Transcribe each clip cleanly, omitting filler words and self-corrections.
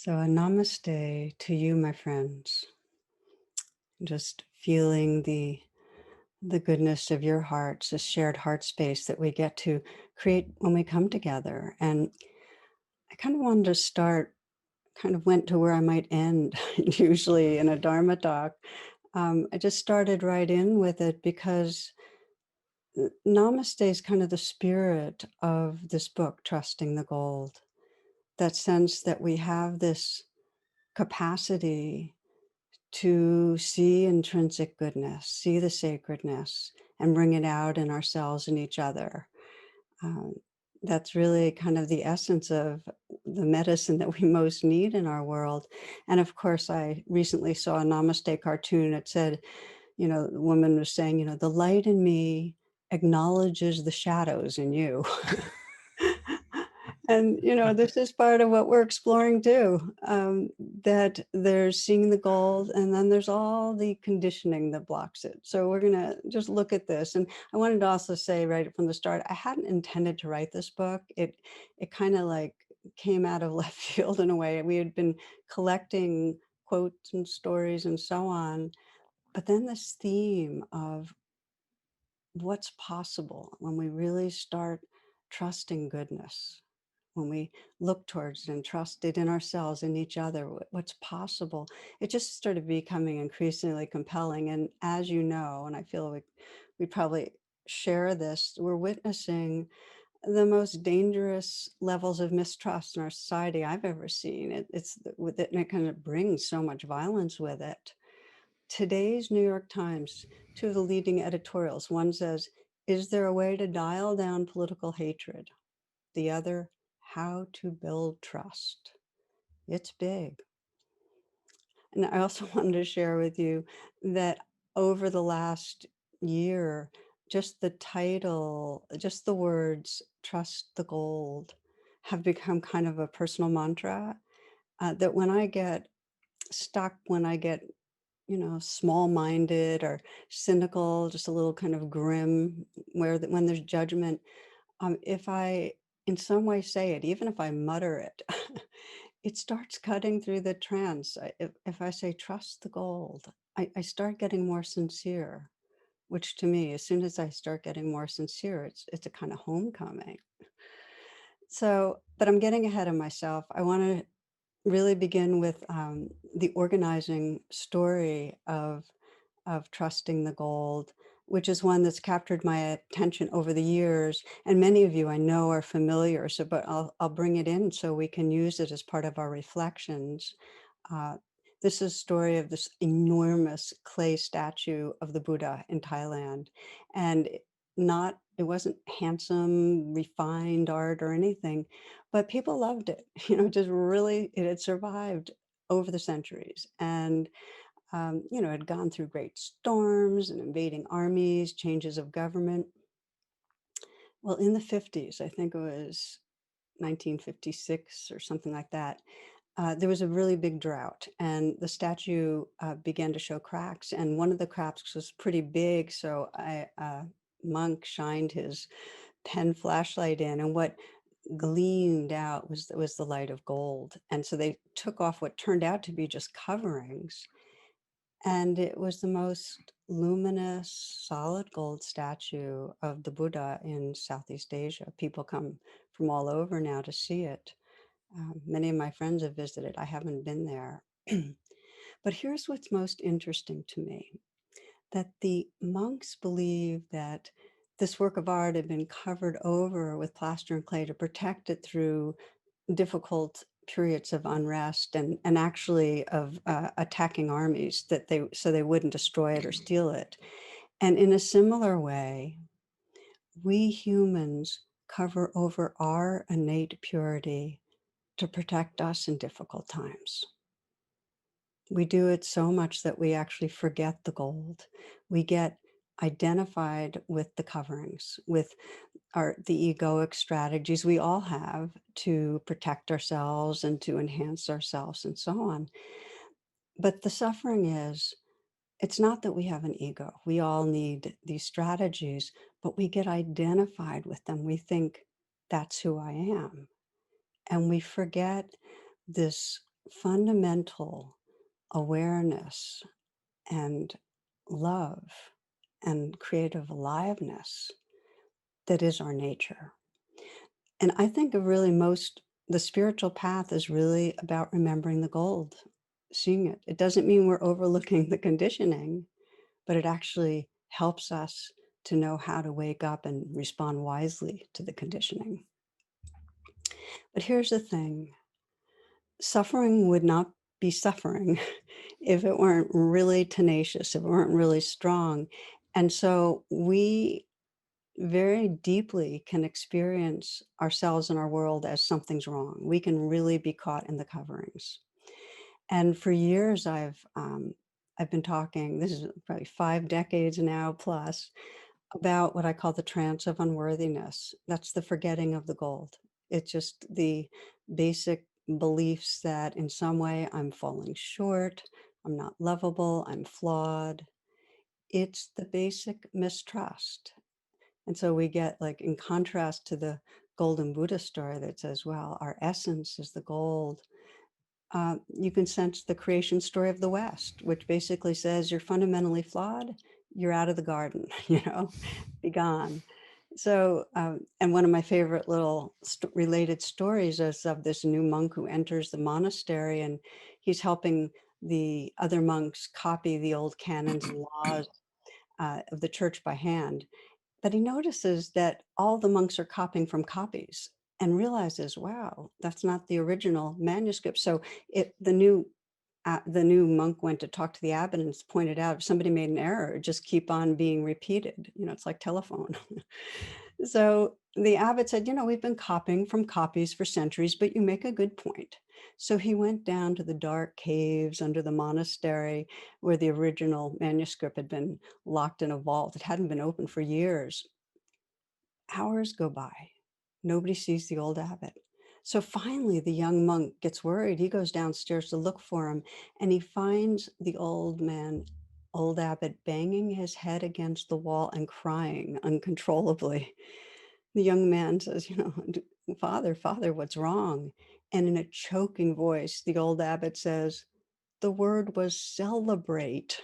So, a namaste to you, my friends. Just feeling the goodness of your hearts, this shared heart space that we get to create when we come together. And I kind of wanted to start, kind of went to where I might end, usually in a Dharma talk. I just started right in with it because namaste is kind of the spirit of this book, Trusting the Gold. That sense that we have this capacity to see intrinsic goodness, see the sacredness, and bring it out in ourselves and each other. Um, that's really kind of the essence of the medicine that we most need in our world. And of course, I recently saw a Namaste cartoon. It said, the woman was saying, the light in me acknowledges the shadows in you. And, this is part of what we're exploring too, that there's seeing the gold and then there's all the conditioning that blocks it. So we're going to just look at this. And I wanted to also say right from the start, I hadn't intended to write this book. It kind of like came out of left field in a way. We had been collecting quotes and stories and so on. But then this theme of what's possible when we really start trusting goodness, when we look towards and trust it in ourselves and each other, what's possible, it just started becoming increasingly compelling. And as you know, and I feel like we probably share this, we're witnessing the most dangerous levels of mistrust in our society I've ever seen. It's with it, and it kind of brings so much violence with it. Today's New York Times, two of the leading editorials, one says, "Is there a way to dial down political hatred?" The other, "How to build trust." It's big. And I also wanted to share with you that over the last year, just the title, just the words, "Trust the Gold," have become kind of a personal mantra, that when I get stuck, when I get small-minded or cynical, just a little kind of grim, when there's judgment, if I in some way say it, even if I mutter it, it starts cutting through the trance. If I say, "Trust the gold," I start getting more sincere, which to me, as soon as I start getting more sincere, it's a kind of homecoming. So, but I'm getting ahead of myself. I want to really begin with the organizing story of trusting the gold, which is one that's captured my attention over the years. And many of you I know are familiar. So, but I'll bring it in so we can use it as part of our reflections. Uh, this is a story of this enormous clay statue of the Buddha in Thailand, and it wasn't handsome, refined art or anything, but people loved it. Just really, it had survived over the centuries, and it had gone through great storms and invading armies, changes of government. Well, in the 50s, I think it was 1956 or something like that, there was a really big drought, and the statue began to show cracks. And one of the cracks was pretty big, so a monk shined his pen flashlight in, and what gleamed out was the light of gold. And so they took off what turned out to be just coverings, and it was the most luminous, solid gold statue of the Buddha in Southeast Asia. People come from all over now to see it. Many of my friends have visited. I haven't been there. But here's what's most interesting to me, that the monks believe that this work of art had been covered over with plaster and clay to protect it through difficult periods of unrest and actually of attacking armies, so they wouldn't destroy it or steal it. And in a similar way, we humans cover over our innate purity to protect us in difficult times. We do it so much that we actually forget the gold. We get identified with the coverings, with the egoic strategies we all have to protect ourselves and to enhance ourselves and so on. But the suffering is, it's not that we have an ego. We all need these strategies, but we get identified with them. We think that's who I am. And we forget this fundamental awareness and love and creative aliveness that is our nature. And I think of really most the spiritual path is really about remembering the gold, seeing it. It doesn't mean we're overlooking the conditioning, but it actually helps us to know how to wake up and respond wisely to the conditioning. But here's the thing, suffering would not be suffering if it weren't really tenacious, if it weren't really strong. And so we very deeply can experience ourselves and our world as something's wrong. We can really be caught in the coverings. And for years, I've been talking. This is probably 5 decades now plus about what I call the trance of unworthiness. That's the forgetting of the gold. It's just the basic beliefs that in some way I'm falling short, I'm not lovable, I'm flawed. It's the basic mistrust. And so we get, like, in contrast to the golden Buddha story that says, well, our essence is the gold. You can sense the creation story of the West, which basically says you're fundamentally flawed, you're out of the garden, be gone. So, and one of my favorite little related stories is of this new monk who enters the monastery and he's helping the other monks copy the old canons and laws of the church by hand. But he notices that all the monks are copying from copies and realizes, wow, that's not the original manuscript. So the new monk went to talk to the abbot and pointed out if somebody made an error, just keep on being repeated. It's like telephone. So the abbot said, we've been copying from copies for centuries, but you make a good point. So he went down to the dark caves under the monastery where the original manuscript had been locked in a vault. It hadn't been opened for years. Hours go by. Nobody sees the old abbot. So finally, the young monk gets worried. He goes downstairs to look for him, and he finds the old abbot, banging his head against the wall and crying uncontrollably. The young man says, Father, Father, what's wrong? And in a choking voice, the old abbot says, the word was celebrate.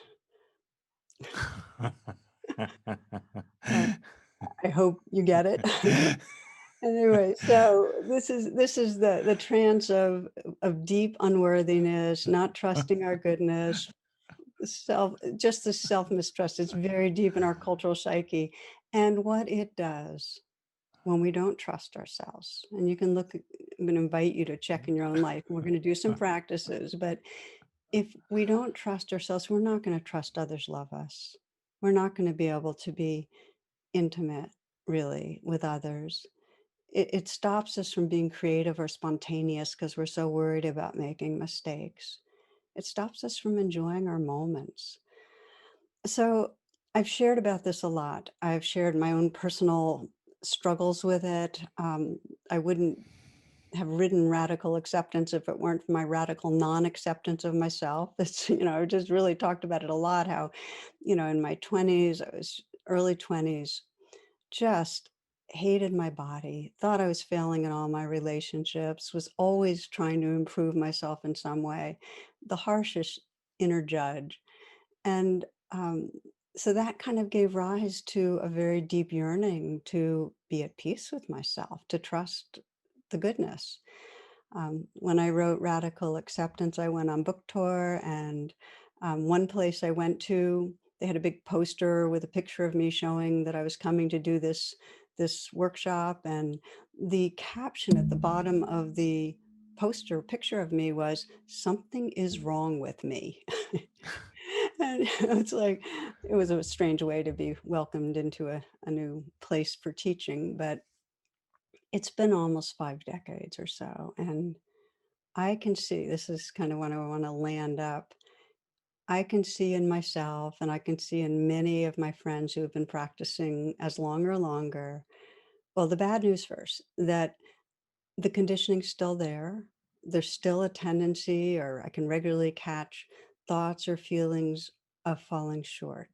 Uh, I hope you get it. Anyway, so this is the trance of deep unworthiness, not trusting our goodness, just the self mistrust. It's very deep in our cultural psyche, and what it does when we don't trust ourselves. And you can look. I'm going to invite you to check in your own life. We're going to do some practices, but if we don't trust ourselves, we're not going to trust others love us. We're not going to be able to be intimate, really, with others. It stops us from being creative or spontaneous because we're so worried about making mistakes. It stops us from enjoying our moments. So I've shared about this a lot. I've shared my own personal struggles with it. I wouldn't have written radical acceptance if it weren't for my radical non-acceptance of myself. I've just really talked about it a lot, how, in my 20s, I was early 20s, just hated my body, thought I was failing in all my relationships, was always trying to improve myself in some way, the harshest inner judge. And so that kind of gave rise to a very deep yearning to be at peace with myself, to trust the goodness. When I wrote Radical Acceptance, I went on book tour, and one place I went to, they had a big poster with a picture of me showing that I was coming to do this workshop, and the caption at the bottom of the poster picture of me was, "Something is wrong with me." And it's like, it was a strange way to be welcomed into a new place for teaching, but it's been almost 5 decades or so, and I can see, this is kind of when I want to land up. I can see in myself, and I can see in many of my friends who have been practicing as long or longer. Well, the bad news first, that the conditioning's still there. There's still a tendency, or I can regularly catch thoughts or feelings of falling short,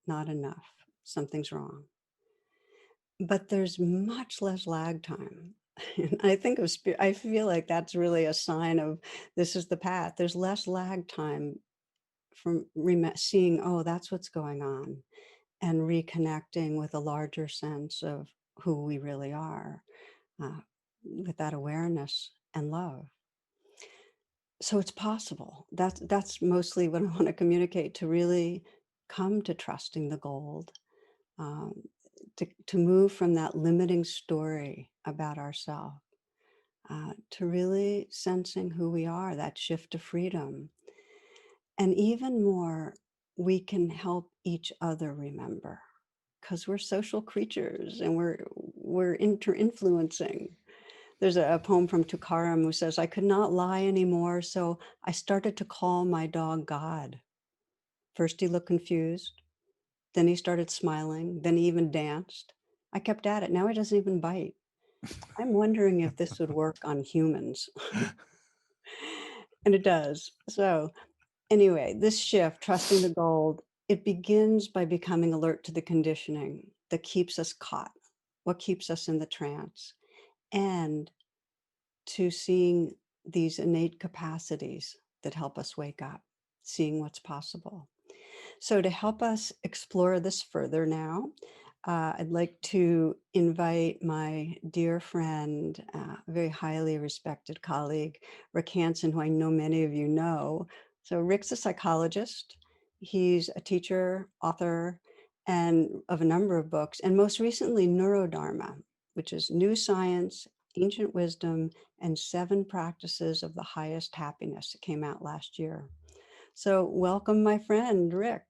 not enough, something's wrong. But there's much less lag time. And I think of I feel like that's really a sign of this is the path. There's less lag time from seeing, oh, that's what's going on, and reconnecting with a larger sense of who we really are, uh, with that awareness and love. So it's possible. That's mostly what I want to communicate, to really come to trusting the gold, um, to move from that limiting story about ourselves, to really sensing who we are, that shift to freedom. And even more, we can help each other remember, because we're social creatures and we're inter-influencing. There's a poem from Tukaram who says, I could not lie anymore, so I started to call my dog God. First he looked confused, then he started smiling, then he even danced. I kept at it. Now he doesn't even bite. I'm wondering if this would work on humans. And it does. So anyway, this shift, trusting the gold, it begins by becoming alert to the conditioning that keeps us caught, what keeps us in the trance, and to seeing these innate capacities that help us wake up, seeing what's possible. So, to help us explore this further now, I'd like to invite my dear friend, very highly respected colleague, Rick Hansen, who I know many of you know. So, Rick's a psychologist, he's a teacher, author, and of a number of books, and most recently, Neurodharma, which is New Science, Ancient Wisdom, and Seven Practices of the Highest Happiness. It came out last year. So, welcome, my friend, Rick.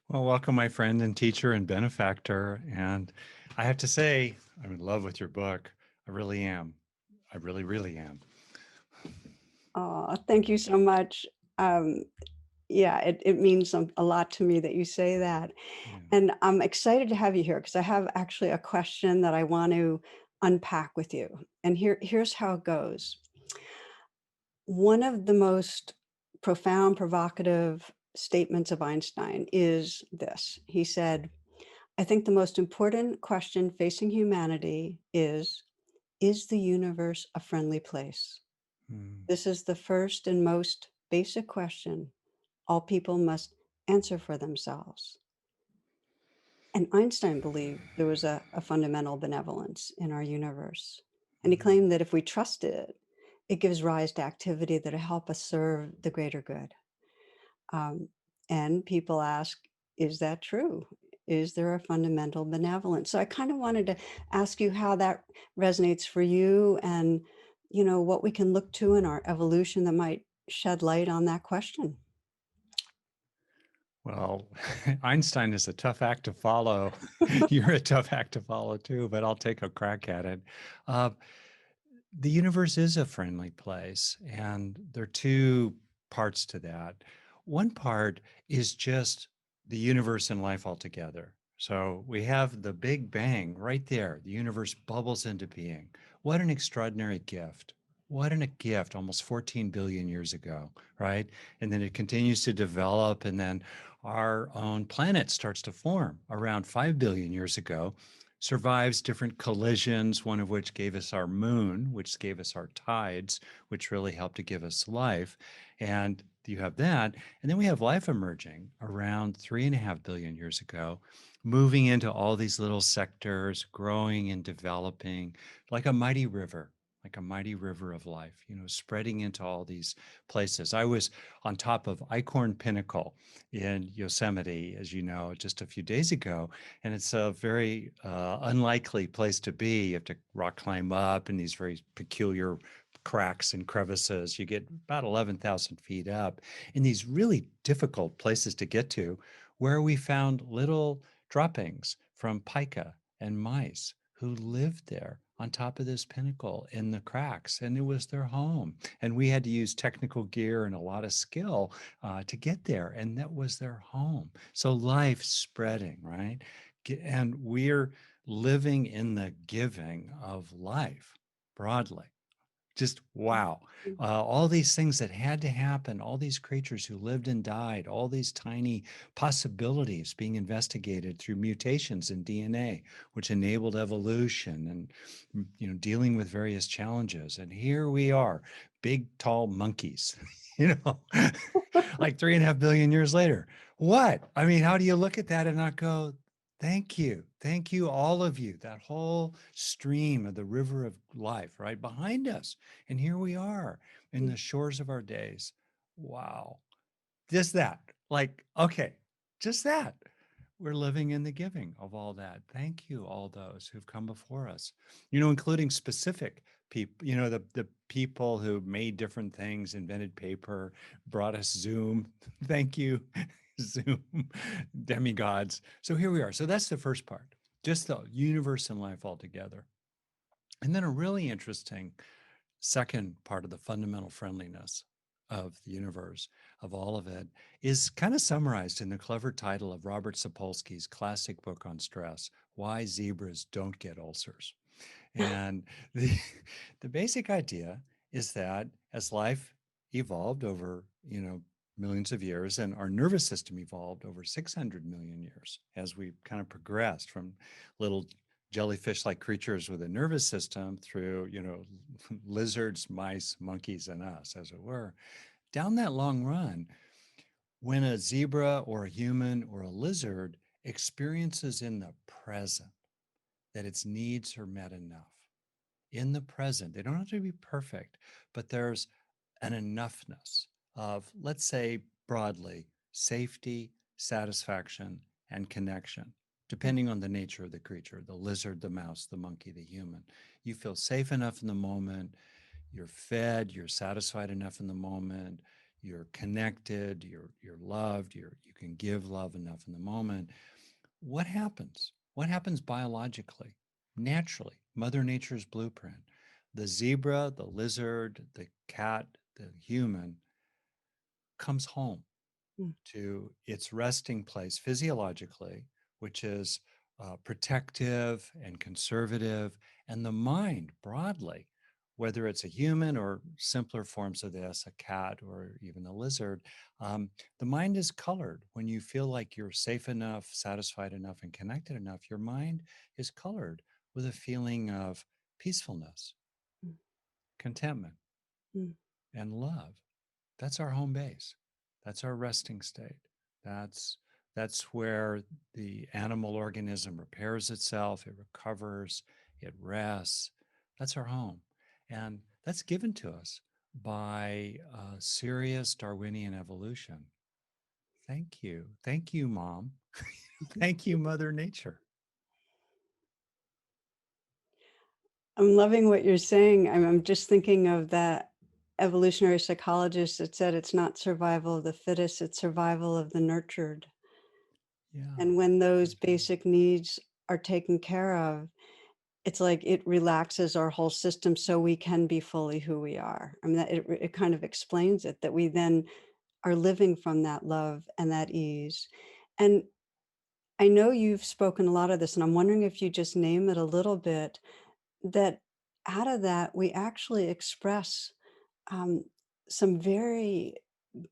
Well, welcome, my friend and teacher and benefactor. And I have to say, I'm in love with your book. I really am. I really, really am. Oh, thank you so much. Um, yeah, it means a lot to me that you say that. Yeah. And I'm excited to have you here because I have actually a question that I want to unpack with you. And here's how it goes. One of the most profound, provocative statements of Einstein is this. He said, I think the most important question facing humanity is the universe a friendly place? Mm. This is the first and most basic question all people must answer for themselves. And Einstein believed there was a fundamental benevolence in our universe. And he Mm. claimed that if we trust it, it gives rise to activity that'll help us serve the greater good. Um, and people ask, is that true? Is there a fundamental benevolence? So I kind of wanted to ask you how that resonates for you, and what we can look to in our evolution that might shed light on that question. Well, Einstein is a tough act to follow. You're a tough act to follow too, but I'll take a crack at it. Uh, the universe is a friendly place, and there are two parts to that. One part is just the universe and life altogether. So we have the Big Bang right there. The universe bubbles into being. What an extraordinary gift. What a gift almost 14 billion years ago, right? And then it continues to develop, and then our own planet starts to form around 5 billion years ago, survives different collisions, one of which gave us our moon, which gave us our tides, which really helped to give us life. And you have that. And then we have life emerging around 3.5 billion years ago, moving into all these little sectors, growing and developing like a mighty river. Like a mighty river of life, spreading into all these places. I was on top of Eichhorn Pinnacle in Yosemite, as you know, just a few days ago, and it's a very unlikely place to be. You have to rock climb up in these very peculiar cracks and crevices. You get about 11,000 feet up in these really difficult places to get to, where we found little droppings from pika and mice who lived there on top of this pinnacle in the cracks, and it was their home. And we had to use technical gear and a lot of skill to get there, and that was their home. So life spreading, right? And we're living in the giving of life broadly, Just wow. Mm, All these things that had to happen, all these creatures who lived and died, all these tiny possibilities being investigated through mutations in DNA, which enabled evolution and dealing with various challenges. And here we are, big, tall monkeys, you know, like 3.5 billion years later. What? I mean, how do you look at that and not go, thank you. Thank you, all of you, that whole stream of the river of life right behind us. And here we are in mm, the shores of our days. Wow. Just that. Like, okay, just that. We're living in the giving of all that. Thank you, all those who've come before us, including specific people, the people who made different things, invented paper, brought us Zoom. Thank you, Zoom, demigods. So here we are. So that's the first part, just the universe and life altogether. And then a really interesting second part of the fundamental friendliness of the universe, of all of it, is kind of summarized in the clever title of Robert Sapolsky's classic book on stress, Why Zebras Don't Get Ulcers. And the, the basic idea is that as life evolved over, millions of years, and our nervous system evolved over 600 million years as we kind of progressed from little jellyfish-like creatures with a nervous system through, lizards, mice, monkeys, and us, as it were. Down that long run, when a zebra or a human or a lizard experiences in the present that its needs are met enough, in the present, they don't have to be perfect, but there's an enoughness of, let's say broadly, safety, satisfaction, and connection, mm, depending on the nature of the creature, the lizard, the mouse, the monkey, the human. You feel safe enough in the moment, you're fed, you're satisfied enough in the moment, you're connected, you're loved, you can give love enough in the moment. What happens? What happens biologically, naturally, Mother Nature's blueprint? The zebra, the lizard, the cat, the human comes home mm, to its resting place physiologically, which is protective and conservative, and the mind broadly, whether it's a human or simpler forms of this, a cat or even a lizard, the mind is colored. When you feel like you're safe enough, satisfied enough, and connected enough, your mind is colored with a feeling of peacefulness, mm, contentment, mm, and love. That's our home base. That's our resting state. That's that's where the animal organism repairs itself, it recovers, it rests. That's our home. And that's given to us by serious Darwinian evolution. Thank you. Thank you, Mom. mhm. Thank you, Mother Nature. I'm loving what you're saying. I'm just thinking of that evolutionary psychologist that said it's not survival of the fittest, it's survival of the nurtured. Yeah. And when those Mhm. basic needs are taken care of, it's like it relaxes our whole system so we can be fully who we are. I mean, that it kind of explains it, that we then are living from that love and that ease. And I know you've spoken a lot of this, and I'm wondering if you just name it a little bit, that out of that, we actually express um, some very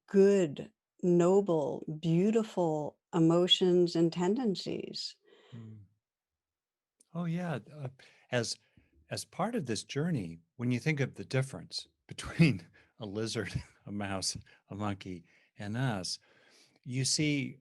good, noble, beautiful emotions and tendencies. Mm. Oh yeah. As as part of this journey, when you think of the difference between a lizard, a mouse, a monkey, and us, you see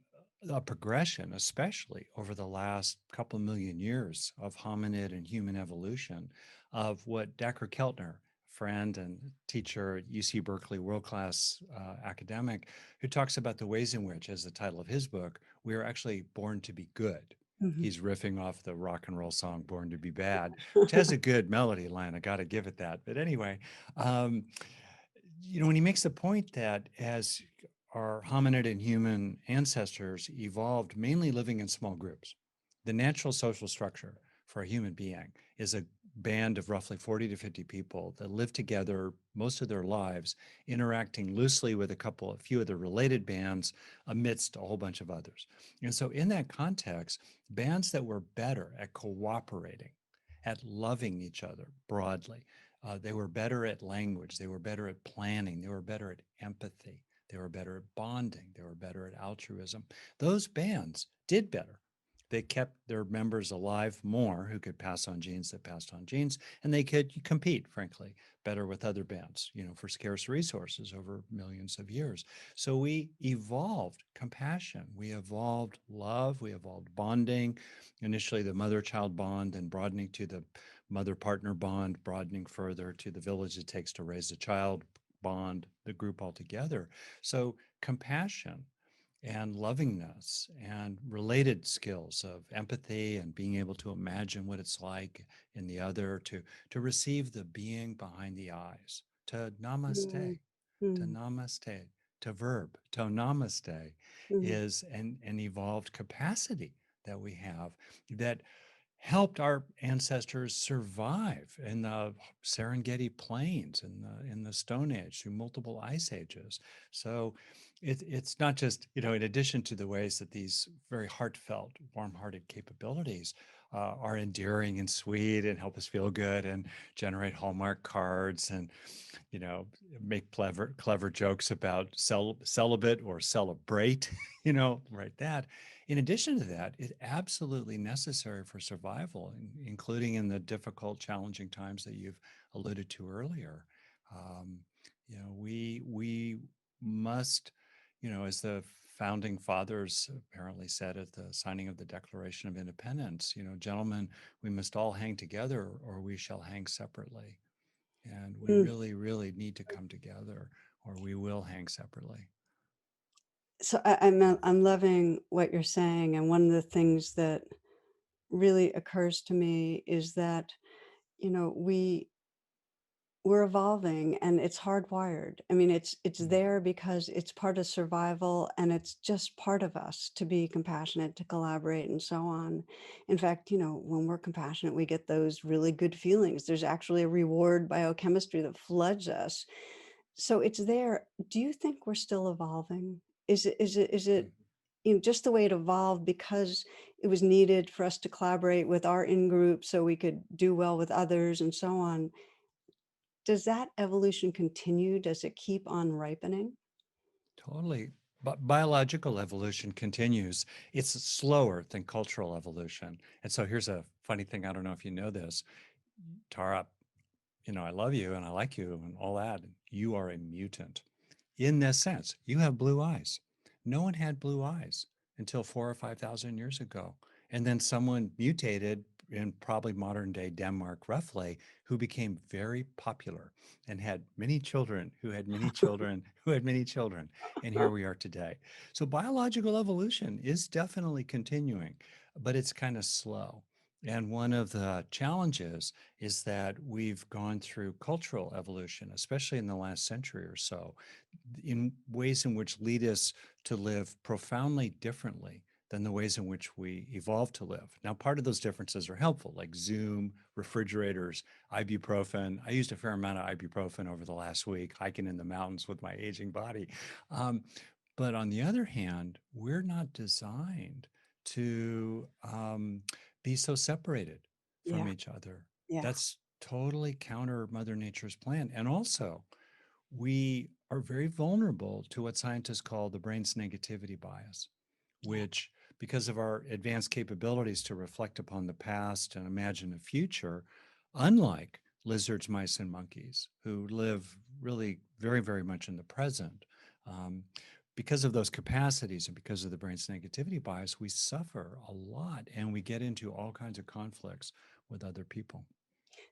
a progression, especially over the last couple million years of hominid and human evolution, of what Dacher Keltner, friend and teacher at UC Berkeley, world-class academic, who talks about the ways in which, as the title of his book, we are actually born to be good. Mhm. He's riffing off the rock and roll song "Born to Be Bad," which has a good melody line. I got to give it that. But anyway, um, when he makes the point that as our hominid and human ancestors evolved mainly living in small groups, the natural social structure for a human being is a band of roughly 40 to 50 people that live together most of their lives, interacting loosely with a few of the related bands amidst a whole bunch of others. And so, in that context, bands that were better at cooperating, at loving each other broadly, They were better at language. They were better at planning. They were better at empathy. They were better at bonding. They were better at altruism. Those bands did better. They kept their members alive more who could pass on genes that passed on genes, and they could compete, frankly, better with other bands, for scarce resources over millions of years. So we evolved compassion, we evolved love, we evolved bonding, initially the mother-child bond and broadening to the mother-partner bond, broadening further to the village it takes to raise a child bond, the group altogether. So compassion and lovingness and related skills of empathy and being able to imagine what it's like in the other, to receive the being behind the eyes, to Mm, namaste, to mm, namaste, to verb, to namaste, mm, is an evolved capacity that we have that helped our ancestors survive in the Serengeti plains in the Stone Age through multiple ice ages. So it's not just, in addition to the ways that these very heartfelt, warm-hearted capabilities are endearing and sweet and help us feel good and generate Hallmark cards and, you know, make clever jokes about celibate or celebrate, right, that. In addition to that, it's absolutely necessary for survival, including in the difficult, challenging times that you've alluded to earlier. Um, we must, as the founding fathers apparently said at the signing of the Declaration of Independence, gentlemen, we must all hang together or we shall hang separately. And we mm. really, really need to come together or we will hang separately. So I'm loving what you're saying, and one of the things that really occurs to me is that, you know, we're evolving and it's hardwired. I mean, it's Mm, there because it's part of survival and it's just part of us to be compassionate, to collaborate and so on. In fact, when we're compassionate, we get those really good feelings. There's actually a reward biochemistry that floods us. So it's there. Do you think we're still evolving? Is it mm. just the way it evolved because it was needed for us to collaborate with our in group so we could do well with others and so on? Does that evolution continue? Does it keep on ripening? Totally. But biological evolution continues. It's slower than cultural evolution. And so here's a funny thing. I don't know if you know this, Tara. I love you and I like you and all that. You are a mutant. In this sense, you have blue eyes. No one had blue eyes until 4 or 5 thousand years ago. And then someone mutated in probably modern day Denmark, roughly, who became very popular and had many children who had many children who had many children. And here we are today. So biological evolution is definitely continuing, but it's kind of slow. And one of the challenges is that we've gone through cultural evolution, especially in the last century or so, in ways in which lead us to live profoundly differently than the ways in which we evolved to live. Now, part of those differences are helpful, like Zoom, refrigerators, ibuprofen. I used a fair amount of ibuprofen over the last week, hiking in the mountains with my aging body. Um, but on the other hand, we're not designed to be so separated from Yeah, each other. yeah, That's totally counter Mother Nature's plan. And also, we are very vulnerable to what scientists call the brain's negativity bias, yeah. which, because of our advanced capabilities to reflect upon the past and imagine a future, unlike lizards, mice, and monkeys, who live really very, very much in the present, um, because of those capacities and because of the brain's negativity bias, we suffer a lot and we get into all kinds of conflicts with other people.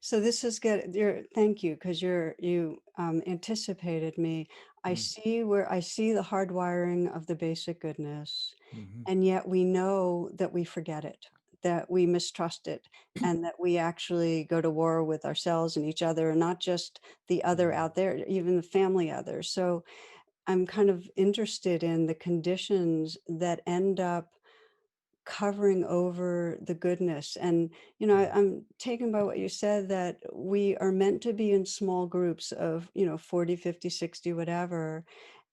So this is good. Thank you, because you anticipated me. Mm, I see the hardwiring of the basic goodness, mhm, and yet we know that we forget it, that we mistrust it, and that we actually go to war with ourselves and each other, and not just the other mm, out there, even the family other. So I'm kind of interested in the conditions that end up covering over the goodness. And, mm. I'm taken by what you said, that we are meant to be in small groups of, 40, 50, 60, whatever.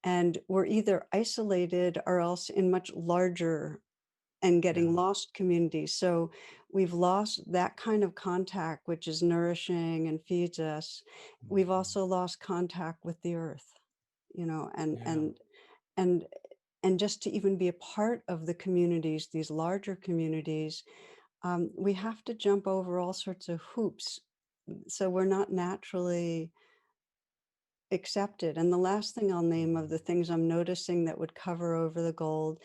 And we're either isolated or else in much larger and getting Yeah. lost communities. So we've lost that kind of contact, which is nourishing and feeds us. We've Mhm. also lost contact with the earth, Yeah. and and just to even be a part of the communities, these larger communities, we have to jump over all sorts of hoops, so we're not naturally accepted. And the last thing I'll name of Mhm. the things I'm noticing that would cover over the gold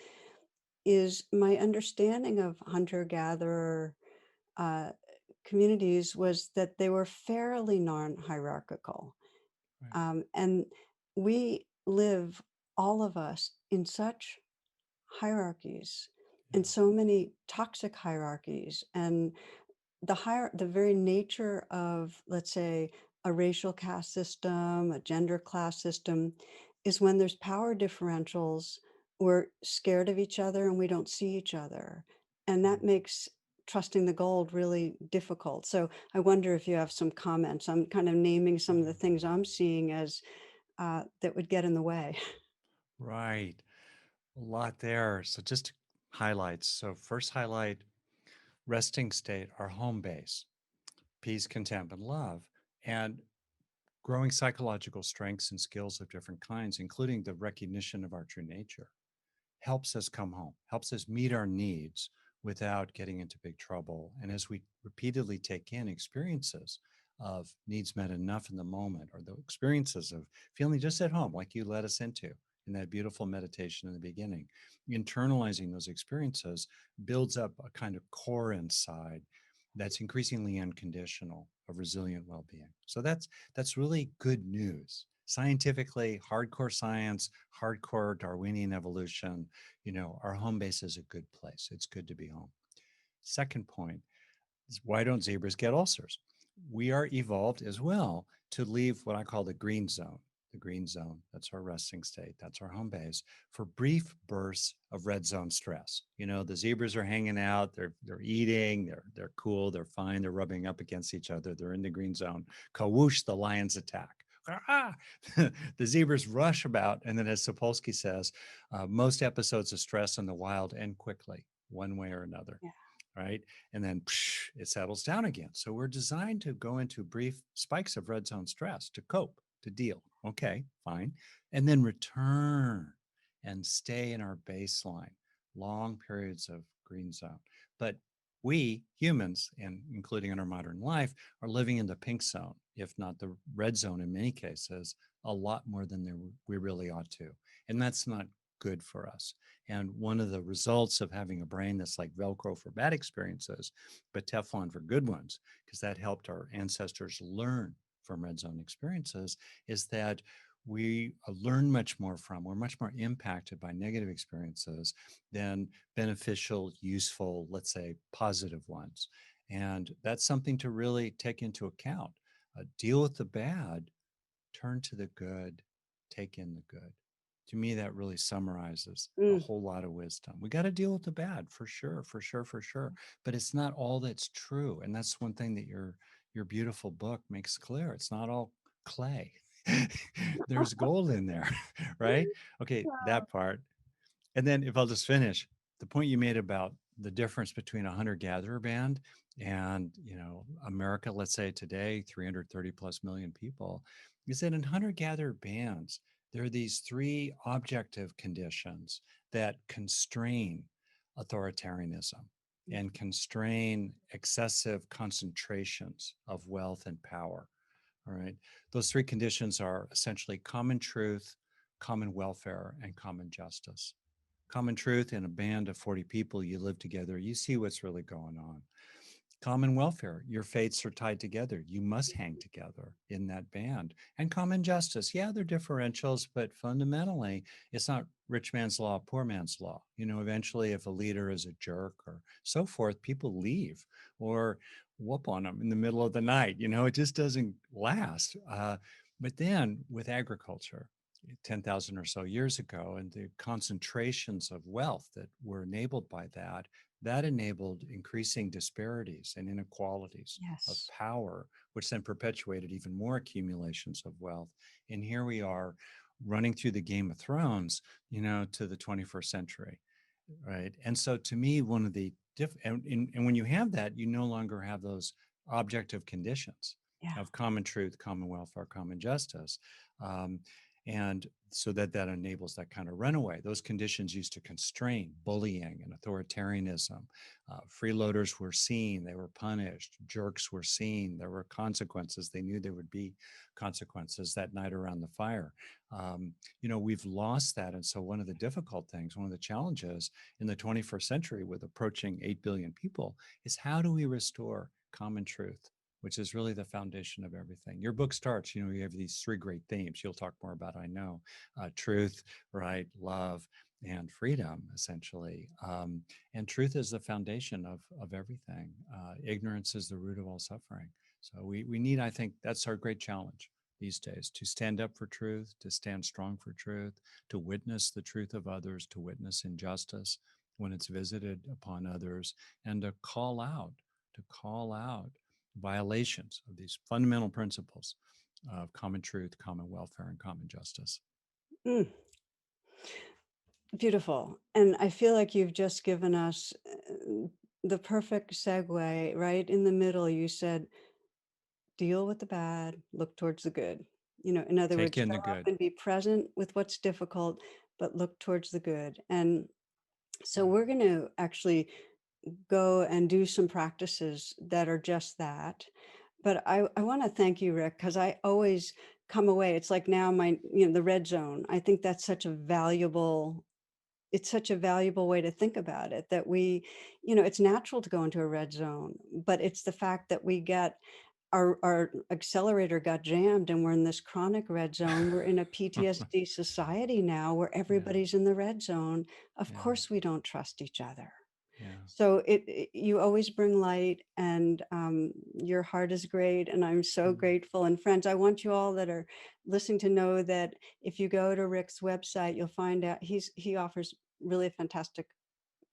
is my understanding of hunter-gatherer uh, communities was that they were fairly non-hierarchical. Right. And we live, all of us, in such hierarchies, and Yeah. so many toxic hierarchies. And the very nature of, let's say, a racial caste system, a gender class system, is when there's power differentials, we're scared of each other and we don't see each other. And that Mhm. makes trusting the gold really difficult. So I wonder if you have some comments. I'm kind of naming some of the things I'm seeing as that would get in the way. Right. A lot there. So just highlights. So first highlight, resting state, our home base, peace, content, and love, and growing psychological strengths and skills of different kinds, including the recognition of our true nature, helps us come home, helps us meet our needs without getting into big trouble. And as we repeatedly take in experiences of needs met enough in the moment, or the experiences of feeling just at home, like you led us into in that beautiful meditation in the beginning, internalizing those experiences builds up a kind of core inside that's increasingly unconditional of resilient well-being. So that's really good news. Scientifically, hardcore science, hardcore Darwinian evolution, our home base is a good place. It's good to be home. Second point is, why don't zebras get ulcers? We are evolved as well to leave what I call the green zone. The green zone, that's our resting state, that's our home base, for brief bursts of red zone stress. The zebras are hanging out, they're eating, they're cool, they're fine, they're rubbing up against each other, they're in the green zone. Kawoosh, the lions attack. Ah! The zebras rush about, and then, as Sapolsky says, most episodes of stress in the wild end quickly, one way or another, Yeah. right? And then it settles down again. So we're designed to go into brief spikes of red zone stress to cope, to deal. Okay, fine. And then return and stay in our baseline, long periods of green zone. But we humans, and including in our modern life, are living in the pink zone, if not the red zone in many cases, a lot more than we really ought to. And that's not good for us. And one of the results of having a brain that's like Velcro for bad experiences, but Teflon for good ones, because that helped our ancestors learn from red zone experiences, is that we learn much more from, we're much more impacted by negative experiences than beneficial, useful, let's say positive ones. And that's something to really take into account. Deal with the bad, turn to the good, take in the good. To me, that really summarizes a Mm. whole lot of wisdom. We got to deal with the bad for sure, for sure, for sure. But it's not all that's true. And that's one thing that your beautiful book makes clear. It's not all clay. There's gold in there, right? Okay, that part. And then if I'll just finish, the point you made about the difference between a hunter-gatherer band and, America, let's say today, 330 plus million people, is that in hunter-gatherer bands, there are these three objective conditions that constrain authoritarianism and constrain excessive concentrations of wealth and power. All right. Those three conditions are essentially common truth, common welfare, and common justice. Common truth, in a band of 40 people, you live together, you see what's really going on. Common welfare, your fates are tied together. You must hang together in that band. And common justice, yeah, they're differentials, but fundamentally, it's not rich man's law, poor man's law. Eventually, if a leader is a jerk or so forth, people leave or whoop on them in the middle of the night. It just doesn't last. But then with agriculture, 10,000 or so years ago, and the concentrations of wealth that were enabled by that enabled increasing disparities and inequalities of Yes. power, which then perpetuated even more accumulations of wealth. And here we are running through the Game of Thrones, to the 21st century. Right. And so to me, one of the and when you have that, you no longer have those objective conditions Yeah. of common truth, common welfare, common justice. Um, and so that enables that kind of runaway. Those conditions used to constrain bullying and authoritarianism. Freeloaders were seen, they were punished. Jerks were seen, there were consequences. They knew there would be consequences that night around the fire. We've lost that. And so one of the difficult things, one of the challenges in the 21st century with approaching 8 billion people is how do we restore common truth, which is really the foundation of everything. Your book starts, you have these three great themes you'll talk more about, I know. Truth, right, love, and freedom, essentially. And truth is the foundation of everything. Ignorance is the root of all suffering. So we need, I think, that's our great challenge these days, to stand up for truth, to stand strong for truth, to witness the truth of others, to witness injustice when it's visited upon others, and to call out violations of these fundamental principles of common truth, common welfare, and common justice. Mm, beautiful. And I feel like you've just given us the perfect segue. Right in the middle, you said, deal with the bad, look towards the good. In other Take words, in show the up good. and be present with what's difficult, but look towards the good. And so Yeah. we're going to actually go and do some practices that are just that. But I want to thank you, Rick, because I always come away. It's like now the red zone. I think that's it's such a valuable way to think about it, that it's natural to go into a red zone, but it's the fact that we get our accelerator got jammed and we're in this chronic red zone. We're in a PTSD society now where Yeah. everybody's in the red zone. Of Yeah. course, we don't trust each other. Yeah. So you always bring light, and your heart is great, and I'm so Mm. grateful. And friends, I want you all that are listening to know that if you go to Rick's website, you'll find out he offers really fantastic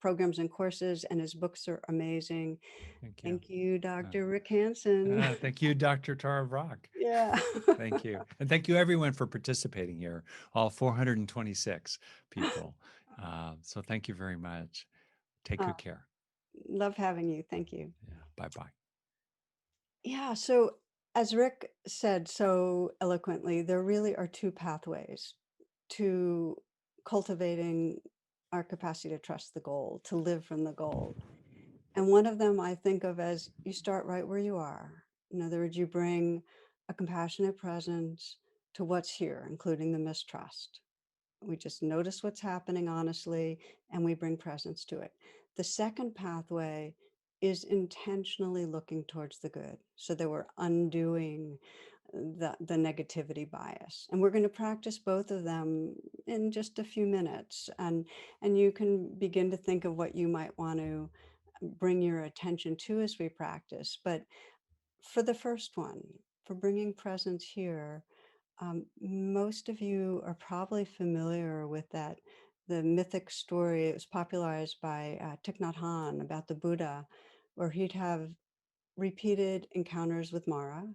programs and courses, and his books are amazing. Thank you. Thank you, Uh, Dr. Rick Hansen. thank you, Dr. Tara Brach. Yeah. Thank you. And thank you, everyone, for participating here, all 426 people. So thank you very much. Take Uh, good care. love having you. Thank you. Yeah. Bye bye. Yeah. So, as Rick said so eloquently, there really are two pathways to cultivating our capacity to trust the goal, to live from the goal. And one of them I think of as you start right where you are. In other words, you bring a compassionate presence to what's here, including the mistrust. We just notice what's happening honestly, and we bring presence to it. The second pathway is intentionally looking towards the good, so that we're undoing the negativity bias. And we're going to practice both of them in just a few minutes. And you can begin to think of what you might want to bring your attention to as we practice. But for the first one, for bringing presence here, most of you are probably familiar with the mythic story. It was popularized by Thich Nhat Hanh about the Buddha, where he'd have repeated encounters with Mara,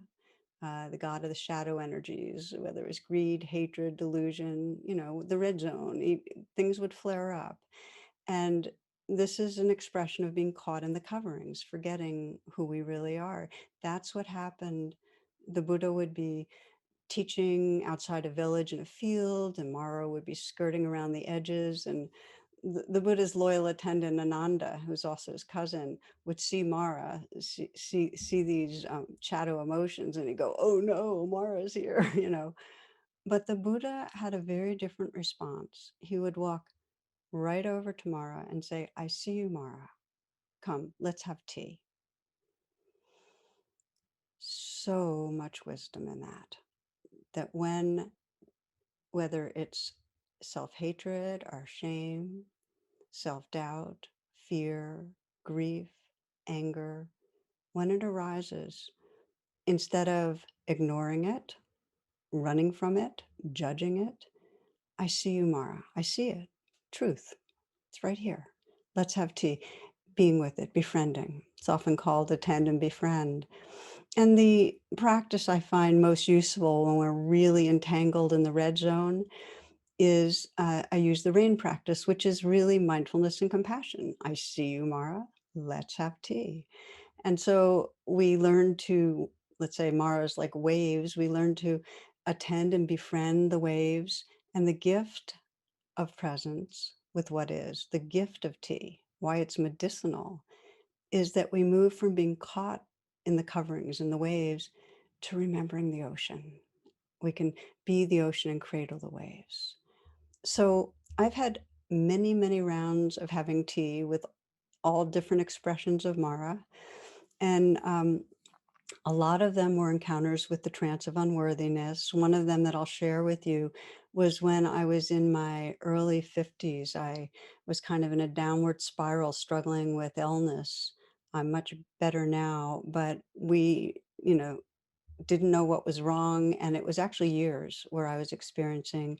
the god of the shadow energies, whether it was greed, hatred, delusion, the red zone. Things would flare up. And this is an expression of being caught in the coverings, forgetting who we really are. That's what happened. The Buddha would be teaching outside a village in a field, and Mara would be skirting around the edges. And the Buddha's loyal attendant, Ananda, who's also his cousin, would see Mara, see these shadow emotions, and he'd go, "Oh no, Mara's here," But the Buddha had a very different response. He would walk right over to Mara and say, "I see you, Mara. Come, let's have tea." So much wisdom in that. That whether it's self-hatred or shame, self-doubt, fear, grief, anger, when it arises, instead of ignoring it, running from it, judging it, I see you, Mara. I see it. Truth. It's right here. Let's have tea. Being with it, befriending. It's often called attend and befriend. And the practice I find most useful when we're really entangled in the red zone is I use the rain practice, which is really mindfulness and compassion. I see you, Mara. Let's have tea. And so we learn to, let's say Mara's like waves, we learn to attend and befriend the waves and the gift of presence with what is, the gift of tea, why it's medicinal, is that we move from being caught in the coverings and the waves to remembering the ocean. We can be the ocean and cradle the waves. So I've had many, many rounds of having tea with all different expressions of Mara. And a lot of them were encounters with the trance of unworthiness. One of them that I'll share with you was when I was in my early 50s. I was kind of in a downward spiral, struggling with illness. I'm much better now, but didn't know what was wrong. And it was actually years where I was experiencing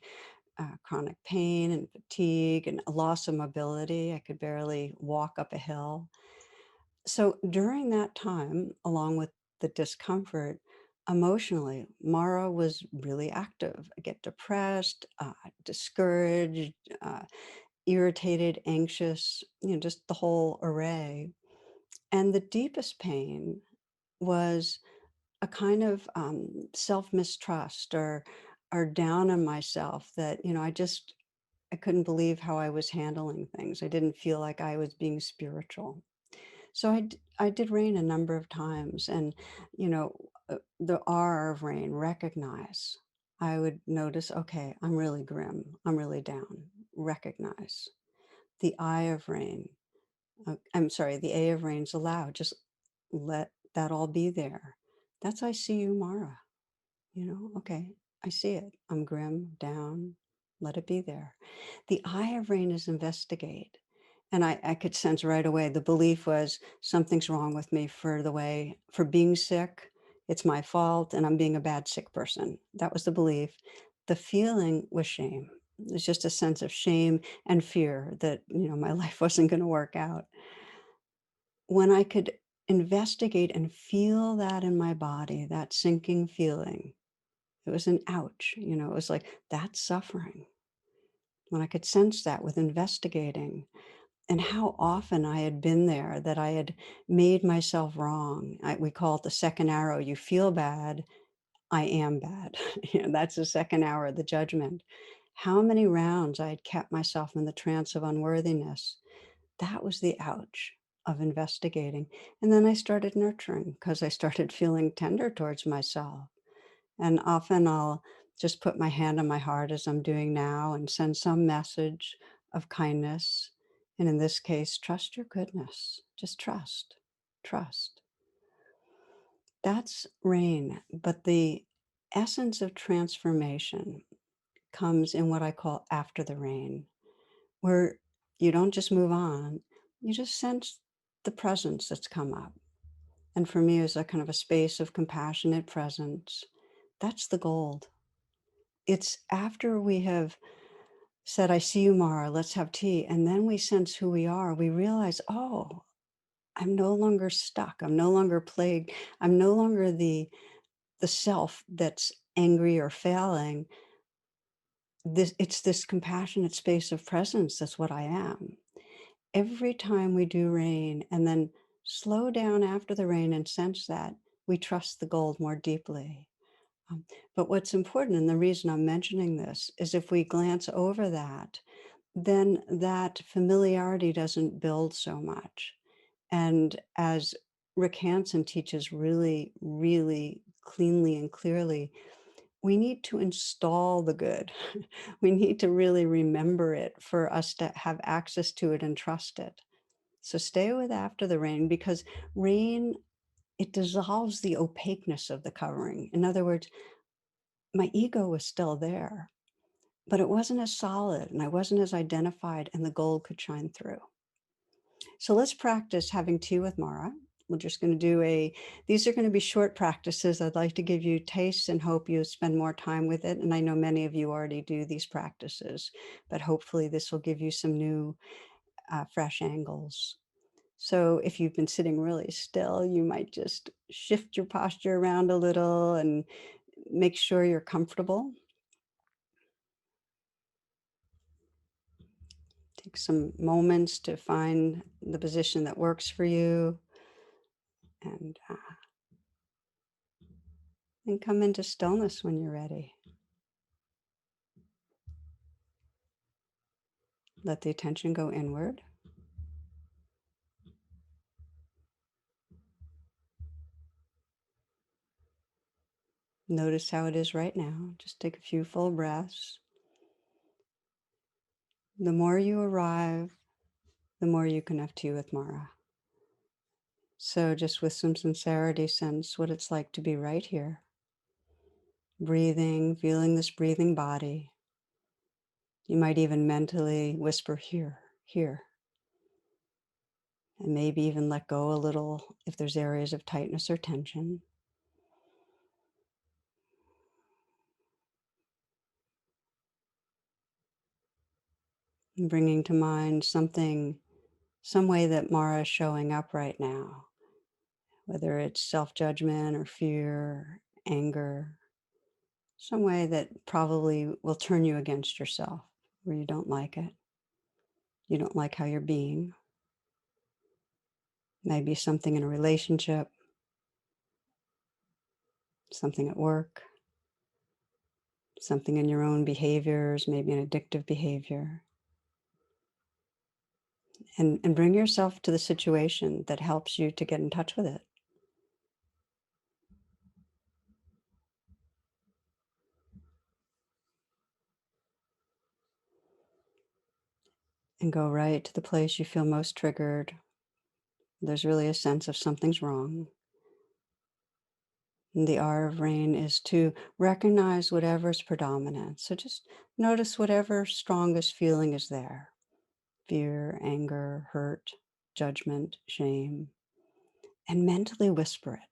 chronic pain and fatigue and a loss of mobility. I could barely walk up a hill. So during that time, along with the discomfort, emotionally, Mara was really active. I get depressed, discouraged, irritated, anxious, just the whole array. And the deepest pain was a kind of self mistrust or down on myself that, I couldn't believe how I was handling things. I didn't feel like I was being spiritual. So I did rain a number of times, and the R of rain, recognize. I would notice, okay, I'm really grim. I'm really down. Recognize. The I of rain. I'm sorry, the A of rain's allow. Just let that all be there. That's I see you, Mara. Okay, I see it. I'm grim, down. Let it be there. The I of rain is investigate. And I could sense right away the belief was something's wrong with me for being sick. It's my fault and I'm being a bad sick person. That was the belief. The feeling was shame. It's just a sense of shame and fear that, my life wasn't going to work out. When I could investigate and feel that in my body, that sinking feeling, it was an ouch, it was like, that's suffering. When I could sense that with investigating, and how often I had been there, that I had made myself wrong. We call it the second arrow. You feel bad, I am bad. That's the second hour of the judgment. How many rounds I had kept myself in the trance of unworthiness. That was the ouch of investigating. And then I started nurturing because I started feeling tender towards myself. And often I'll just put my hand on my heart as I'm doing now and send some message of kindness. And in this case, trust your goodness. Just trust, trust. That's rain. But the essence of transformation comes in what I call after the rain, where you don't just move on, you just sense the presence that's come up. And for me, it's a kind of a space of compassionate presence. That's the gold. It's after we have said, I see you, Mara, let's have tea. And then we sense who we are. We realize, oh, I'm no longer stuck. I'm no longer plagued. I'm no longer the self that's angry or failing. It's this compassionate space of presence. That's what I am. Every time we do rain and then slow down after the rain and sense that, we trust the gold more deeply. But what's important, and the reason I'm mentioning this, is if we glance over that, then that familiarity doesn't build so much. And as Rick Hansen teaches really, really cleanly and clearly, we need to install the good. We need to really remember it for us to have access to it and trust it. So stay with after the rain because rain, it dissolves the opaqueness of the covering. In other words, my ego was still there, but it wasn't as solid and I wasn't as identified, and the gold could shine through. So let's practice having tea with Mara. We're just going to these are going to be short practices. I'd like to give you tastes and hope you spend more time with it. And I know many of you already do these practices, but hopefully this will give you some new, fresh angles. So if you've been sitting really still, you might just shift your posture around a little and make sure you're comfortable. Take some moments to find the position that works for you, and and come into stillness when you're ready. Let the attention go inward. Notice how it is right now. Just take a few full breaths. The more you arrive, the more you connect to you with Mara. So just with some sincerity, sense what it's like to be right here, breathing, feeling this breathing body. You might even mentally whisper here, here, and maybe even let go a little if there's areas of tightness or tension. And bringing to mind something, some way that Mara is showing up right now, whether it's self-judgment or fear, anger, some way that probably will turn you against yourself, where you don't like it. You don't like how you're being. Maybe something in a relationship, something at work, something in your own behaviors, maybe an addictive behavior. And bring yourself to the situation that helps you to get in touch with it. And go right to the place you feel most triggered. There's really a sense of something's wrong. And the R of rain is to recognize whatever's predominant. So just notice whatever strongest feeling is there: fear, anger, hurt, judgment, shame, and mentally whisper it.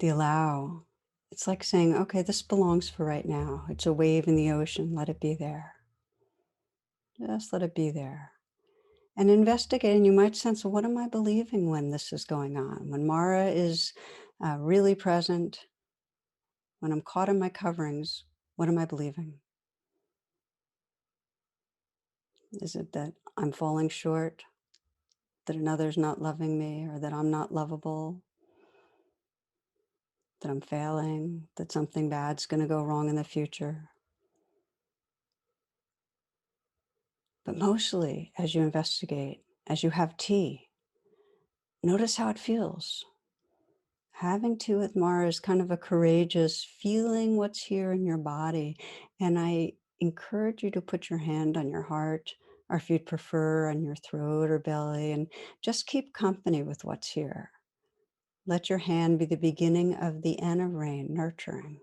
The allow, it's like saying, okay, this belongs for right now. It's a wave in the ocean. Let it be there. Just let it be there. And investigate, and you might sense, well, what am I believing when this is going on? When Mara is really present, when I'm caught in my coverings, what am I believing? Is it that I'm falling short, that another's not loving me, or that I'm not lovable, that I'm failing, that something bad's going to go wrong in the future? But mostly, as you investigate, as you have tea, notice how it feels. Having tea with Mara is kind of a courageous feeling what's here in your body. And I encourage you to put your hand on your heart, or if you'd prefer, on your throat or belly, and just keep company with what's here. Let your hand be the beginning of the N of rain, nurturing.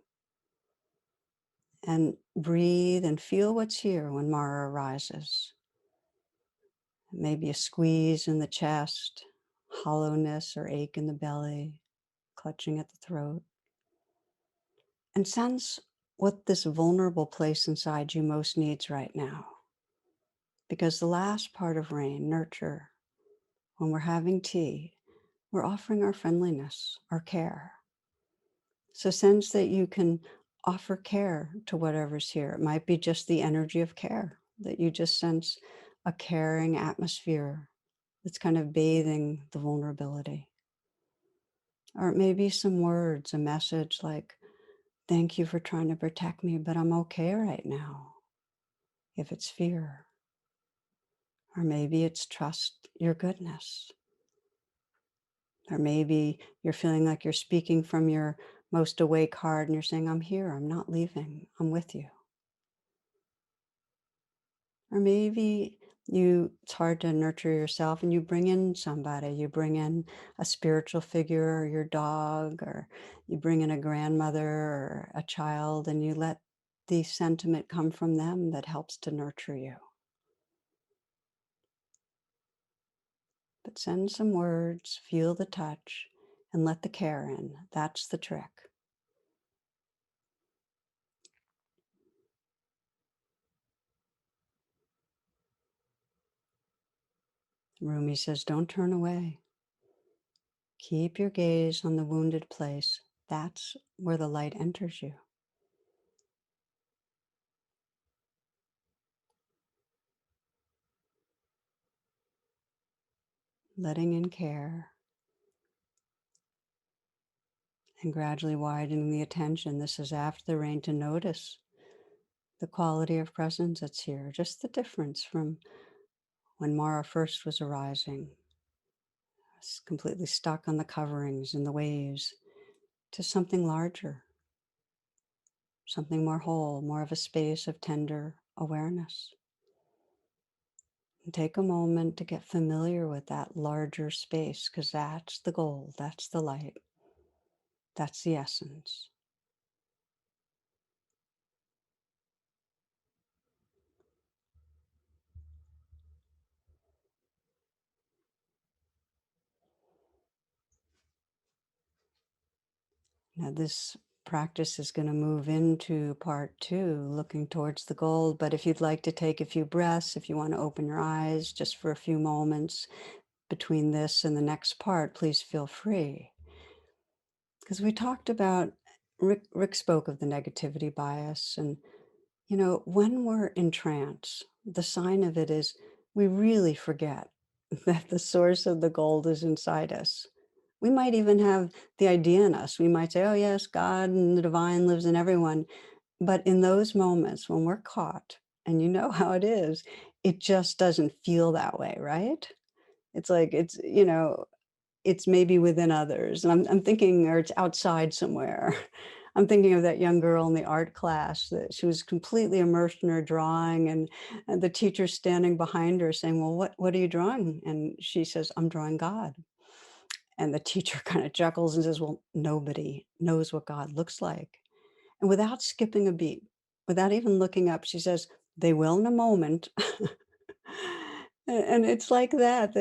And breathe and feel what's here when Mara arises. Maybe a squeeze in the chest, hollowness or ache in the belly, clutching at the throat. And sense what this vulnerable place inside you most needs right now. Because the last part of rain, nurture, when we're having tea, we're offering our friendliness, our care. So sense that you can offer care to whatever's here. It might be just the energy of care, that you just sense a caring atmosphere that's kind of bathing the vulnerability. Or it may be some words, a message like, thank you for trying to protect me, but I'm okay right now. If it's fear, or maybe it's trust your goodness, or maybe you're feeling like you're speaking from your most awake heart and you're saying, I'm here, I'm not leaving, I'm with you. Or maybe it's hard to nurture yourself and you bring in somebody, you bring in a spiritual figure or your dog, or you bring in a grandmother or a child, and you let the sentiment come from them that helps to nurture you. But send some words, feel the touch, and let the care in. That's the trick. Rumi says, don't turn away. Keep your gaze on the wounded place. That's where the light enters you. Letting in care and gradually widening the attention. This is after the rain to notice the quality of presence that's here, just the difference from when Mara first was arising, completely stuck on the coverings and the waves, to something larger, something more whole, more of a space of tender awareness. And take a moment to get familiar with that larger space, because that's the goal, that's the light, that's the essence. Now, this practice is going to move into part two, looking towards the goal. But if you'd like to take a few breaths, if you want to open your eyes just for a few moments between this and the next part, please feel free. Because we talked about, Rick spoke of the negativity bias. And, when we're in trance, the sign of it is we really forget that the source of the gold is inside us. We might even have the idea in us. We might say, oh, yes, God and the divine lives in everyone. But in those moments when we're caught, and you know how it is, it just doesn't feel that way, right? It's like it's maybe within others. And I'm thinking, or it's outside somewhere. I'm thinking of that young girl in the art class that she was completely immersed in her drawing, and the teacher standing behind her saying, well, what are you drawing? And she says, I'm drawing God. And the teacher kind of chuckles and says, well, nobody knows what God looks like. And without skipping a beat, without even looking up, she says, they will in a moment. And it's like that,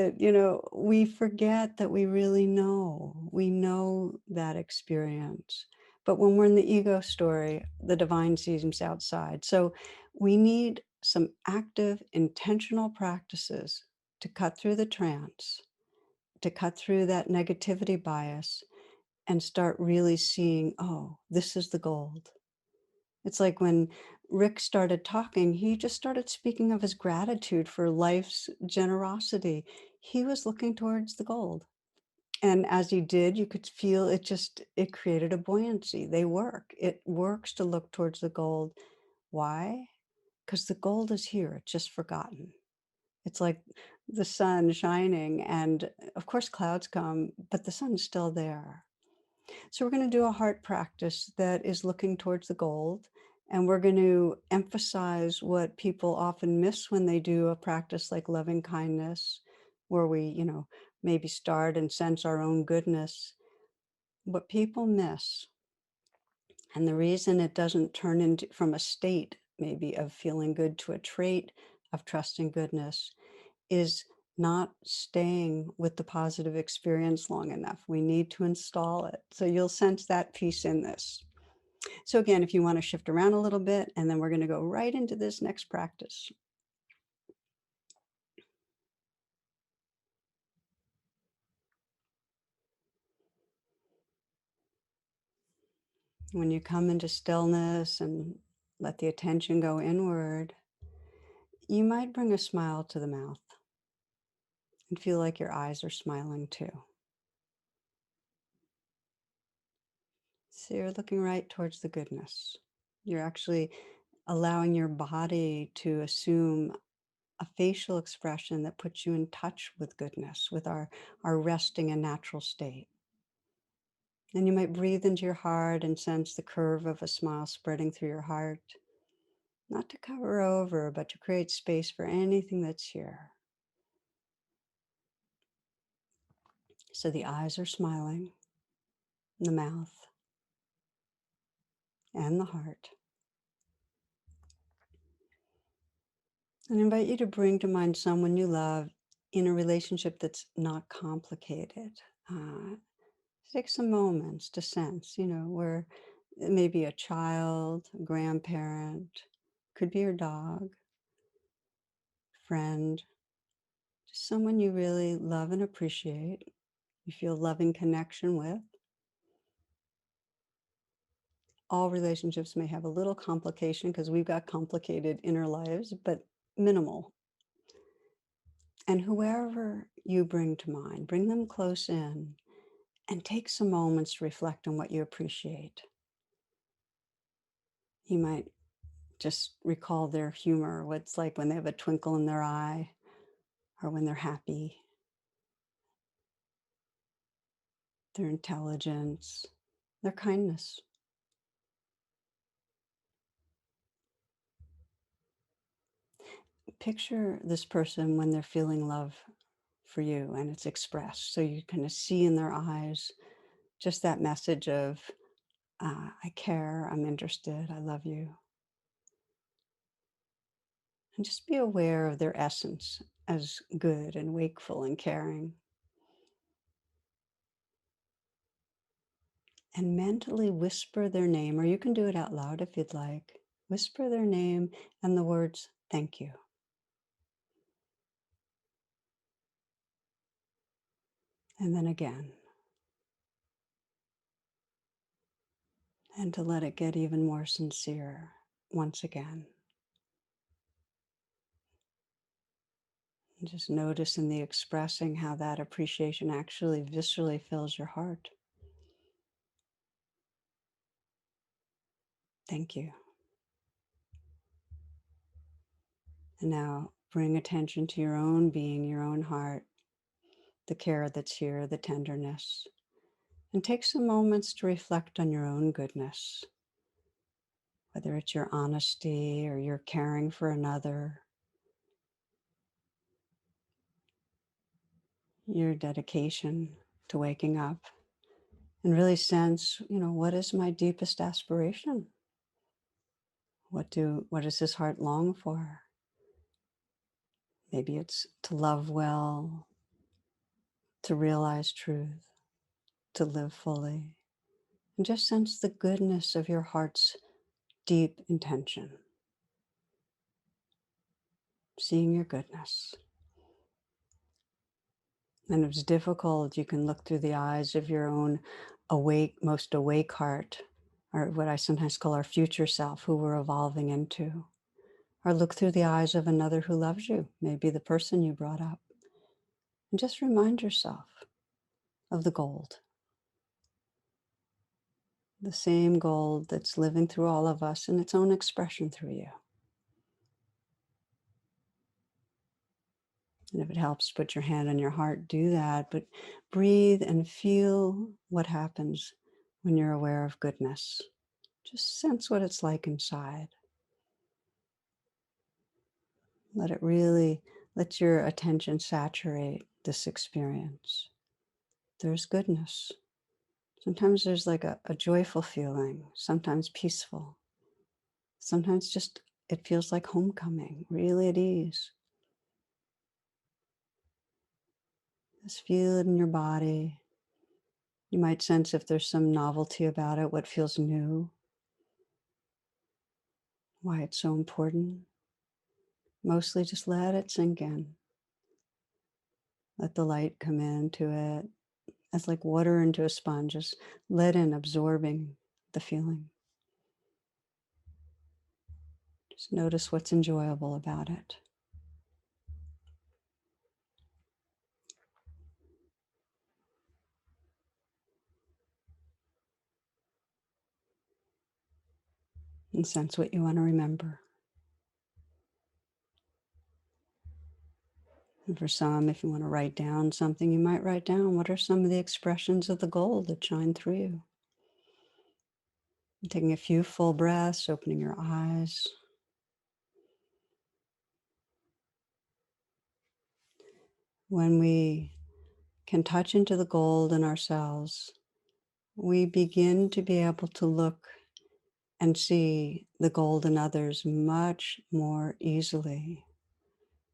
we forget that we really know. We know that experience. But when we're in the ego story, the divine seems outside. So we need some active, intentional practices to cut through the trance, to cut through that negativity bias and start really seeing, oh, this is the gold. It's like when Rick started talking, he just started speaking of his gratitude for life's generosity. He was looking towards the gold. And as he did, you could feel it created a buoyancy. They work. It works to look towards the gold. Why? Because the gold is here. It's just forgotten. It's like the sun shining, and of course, clouds come, but the sun's still there. So we're going to do a heart practice that is looking towards the gold. And we're going to emphasize what people often miss when they do a practice like loving kindness, where we, maybe start and sense our own goodness. What people miss, and the reason it doesn't turn into from a state maybe of feeling good to a trait of trusting goodness, is not staying with the positive experience long enough. We need to install it. So you'll sense that piece in this. So again, if you want to shift around a little bit, and then we're going to go right into this next practice. When you come into stillness and let the attention go inward, you might bring a smile to the mouth and feel like your eyes are smiling too. So you're looking right towards the goodness. You're actually allowing your body to assume a facial expression that puts you in touch with goodness, with our resting and natural state. And you might breathe into your heart and sense the curve of a smile spreading through your heart, not to cover over, but to create space for anything that's here. So the eyes are smiling, the mouth, and the heart. And I invite you to bring to mind someone you love in a relationship that's not complicated. Take some moments to sense, where it may be a child, a grandparent, could be your dog, friend, just someone you really love and appreciate, you feel loving connection with. All relationships may have a little complication because we've got complicated inner lives, but minimal. And whoever you bring to mind, bring them close in and take some moments to reflect on what you appreciate. You might just recall their humor, what it's like when they have a twinkle in their eye or when they're happy, their intelligence, their kindness. Picture this person when they're feeling love for you and it's expressed. So you kind of see in their eyes just that message of, I care, I'm interested, I love you. And just be aware of their essence as good and wakeful and caring. And mentally whisper their name, or you can do it out loud if you'd like. Whisper their name and the words, thank you. And then again. And to let it get even more sincere once again. And just notice in the expressing how that appreciation actually viscerally fills your heart. Thank you. And now bring attention to your own being, your own heart, the care that's here, the tenderness. And take some moments to reflect on your own goodness, whether it's your honesty or your caring for another, your dedication to waking up, and really sense, what is my deepest aspiration? What does this heart long for? Maybe it's to love well, to realize truth, to live fully, and just sense the goodness of your heart's deep intention, seeing your goodness. And if it's difficult, you can look through the eyes of your own most awake heart, or what I sometimes call our future self, who we're evolving into. Or look through the eyes of another who loves you, maybe the person you brought up. And just remind yourself of the gold, the same gold that's living through all of us in its own expression through you. And if it helps, put your hand on your heart, do that. But breathe and feel what happens when you're aware of goodness. Just sense what it's like inside. Let your attention saturate this experience. There's goodness. Sometimes there's like a joyful feeling, sometimes peaceful. Sometimes just it feels like homecoming, really at ease. Just feel it in your body. You might sense if there's some novelty about it, what feels new, why it's so important. Mostly just let it sink in. Let the light come into it. It's like water into a sponge, just let in, absorbing the feeling. Just notice what's enjoyable about it. And sense what you want to remember. And for some, if you want to write down something, you might write down what are some of the expressions of the gold that shine through you. And taking a few full breaths, opening your eyes. When we can touch into the gold in ourselves, we begin to be able to look and see the gold in others much more easily.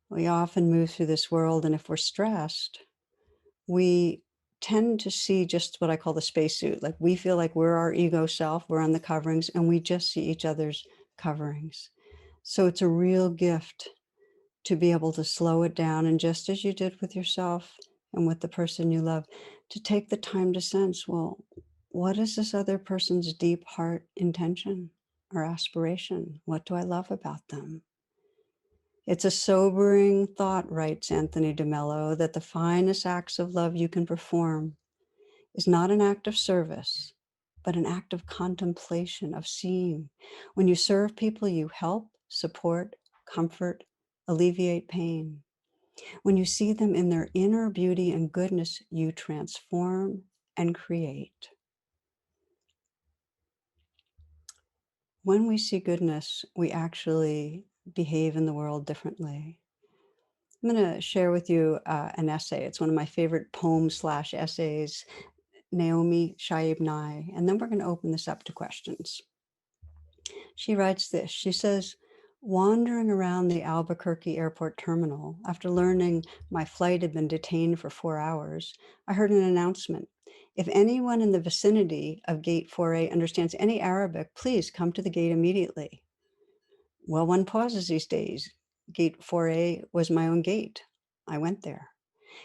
We often move through this world, and if we're stressed, we tend to see just what I call the spacesuit. Like we feel like we're our ego self, we're on the coverings, and we just see each other's coverings. So it's a real gift to be able to slow it down. And just as you did with yourself and with the person you love, to take the time to sense, well, what is this other person's deep heart intention or aspiration? What do I love about them? It's a sobering thought, writes Anthony de Mello, that the finest acts of love you can perform is not an act of service, but an act of contemplation, of seeing. When you serve people, you help, support, comfort, alleviate pain. When you see them in their inner beauty and goodness, you transform and create. When we see goodness, we actually behave in the world differently. I'm going to share with you an essay. It's one of my favorite poems slash essays, Naomi Shaib Nye, and then we're going to open this up to questions. She writes this. She says, wandering around the Albuquerque airport terminal, after learning my flight had been detained for 4 hours, I heard an announcement. If anyone in the vicinity of Gate 4A understands any Arabic, please come to the gate immediately. Well, one pauses these days. Gate 4A was my own gate. I went there.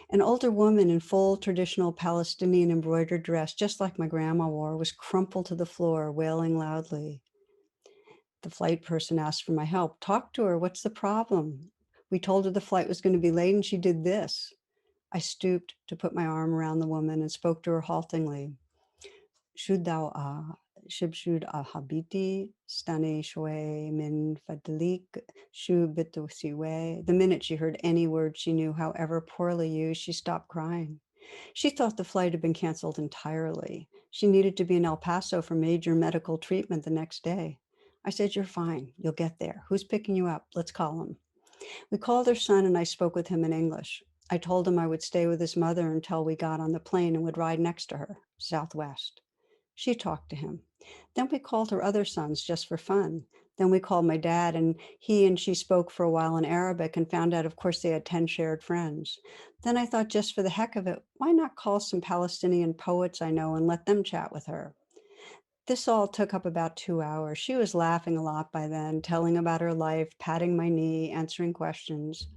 An older woman in full traditional Palestinian embroidered dress, just like my grandma wore, was crumpled to the floor, wailing loudly. The flight person asked for my help. Talk to her. What's the problem? We told her the flight was going to be late and she did this. I stooped to put my arm around the woman and spoke to her haltingly. Shudau Shibshud habiti stane shwe min fadlik shu siwe. The minute she heard any word she knew, however poorly used, she stopped crying. She thought the flight had been canceled entirely. She needed to be in El Paso for major medical treatment the next day. I said, you're fine. You'll get there. Who's picking you up? Let's call him. We called her son and I spoke with him in English. I told him I would stay with his mother until we got on the plane and would ride next to her, Southwest. She talked to him. Then we called her other sons just for fun. Then we called my dad, and he and she spoke for a while in Arabic and found out, of course, they had 10 shared friends. Then I thought, just for the heck of it, why not call some Palestinian poets I know and let them chat with her? This all took up about 2 hours. She was laughing a lot by then, telling about her life, patting my knee, answering questions.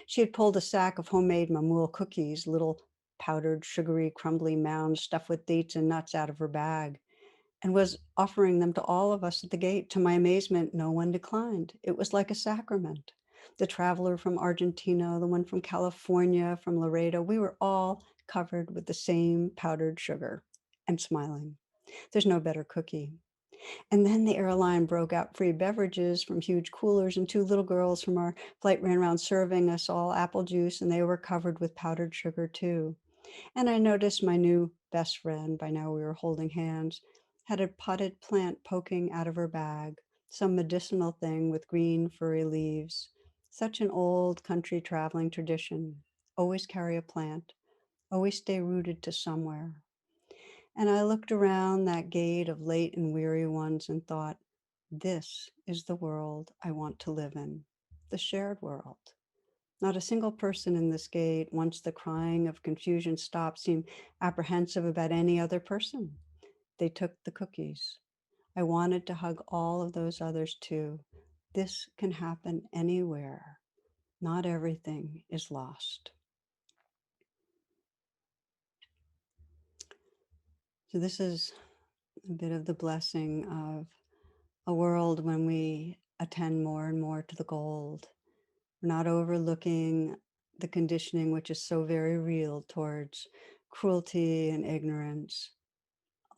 She had pulled a sack of homemade mamoul cookies, little powdered, sugary, crumbly mounds stuffed with dates and nuts, out of her bag, and was offering them to all of us at the gate. To my amazement, no one declined. It was like a sacrament. The traveler from Argentina, the one from California, from Laredo, we were all covered with the same powdered sugar and smiling. There's no better cookie. And then the airline broke out free beverages from huge coolers, and two little girls from our flight ran around serving us all apple juice, and they were covered with powdered sugar too. And I noticed my new best friend, by now we were holding hands, had a potted plant poking out of her bag, some medicinal thing with green furry leaves. Such an old country traveling tradition. Always carry a plant, always stay rooted to somewhere. And I looked around that gate of late and weary ones and thought, this is the world I want to live in, the shared world. Not a single person in this gate, once the crying of confusion stopped, seemed apprehensive about any other person. They took the cookies. I wanted to hug all of those others too. This can happen anywhere. Not everything is lost. So, this is a bit of the blessing of a world when we attend more and more to the gold. We're not overlooking the conditioning, which is so very real, towards cruelty and ignorance,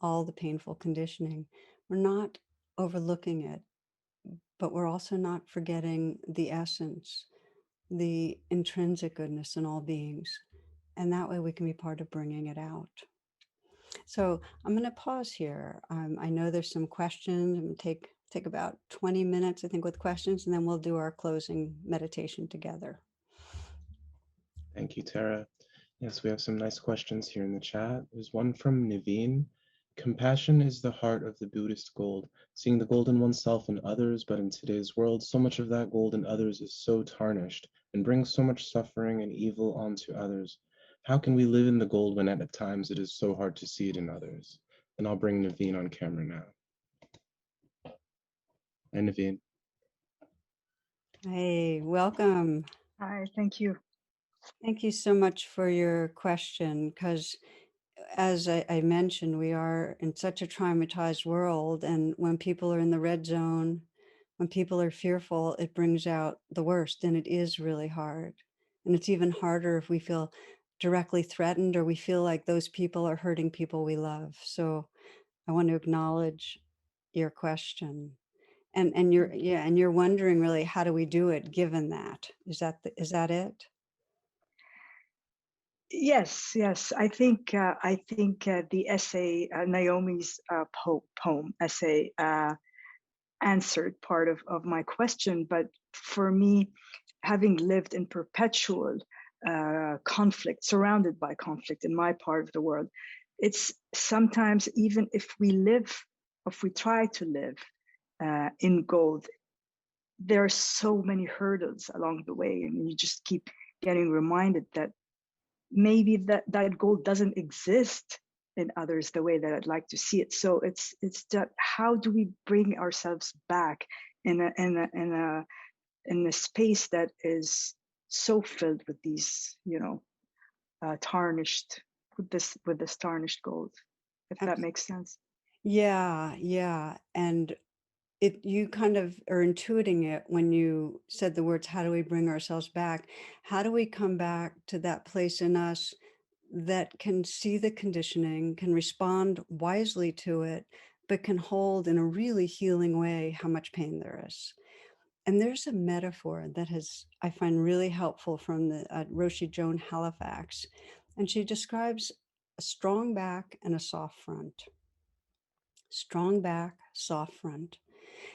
all the painful conditioning. We're not overlooking it, but we're also not forgetting the essence, the intrinsic goodness in all beings. And that way we can be part of bringing it out. So I'm going to pause here. I know there's some questions. I'm going to take about 20 minutes, I think, with questions, and then we'll do our closing meditation together. Thank you, Tara. Yes, we have some nice questions here in the chat. There's one from Naveen. Compassion is the heart of the Buddhist gold, seeing the gold in oneself and others, but in today's world, so much of that gold in others is so tarnished and brings so much suffering and evil onto others. How can we live in the gold when at times it is so hard to see it in others? And I'll bring Naveen on camera now. Hi, Naveen. Hey, welcome. Hi, thank you. Thank you so much for your question, because as I mentioned, we are in such a traumatized world, and when people are in the red zone, when people are fearful, it brings out the worst, and it is really hard. And it's even harder if we feel directly threatened or we feel like those people are hurting people we love. So I want to acknowledge your question. And you're, Thank you. yeah, and you're wondering really, how do we do it given that? Is that it? Yes, yes. I think the essay, Naomi's poem essay, answered part of my question. But for me, having lived in perpetual conflict, surrounded by conflict in my part of the world, it's sometimes, even if we try to live in gold, there are so many hurdles along the way, and you just keep getting reminded that maybe that goal doesn't exist in others the way that I'd like to see it. So it's that, how do we bring ourselves back in a space that is so filled with these, tarnished, with this tarnished gold, if that makes sense. Yeah, yeah. And you kind of are intuiting it when you said the words, how do we bring ourselves back? How do we come back to that place in us that can see the conditioning, can respond wisely to it, but can hold in a really healing way how much pain there is? And there's a metaphor that I find really helpful from the Roshi Joan Halifax. And she describes a strong back and a soft front. Strong back, soft front.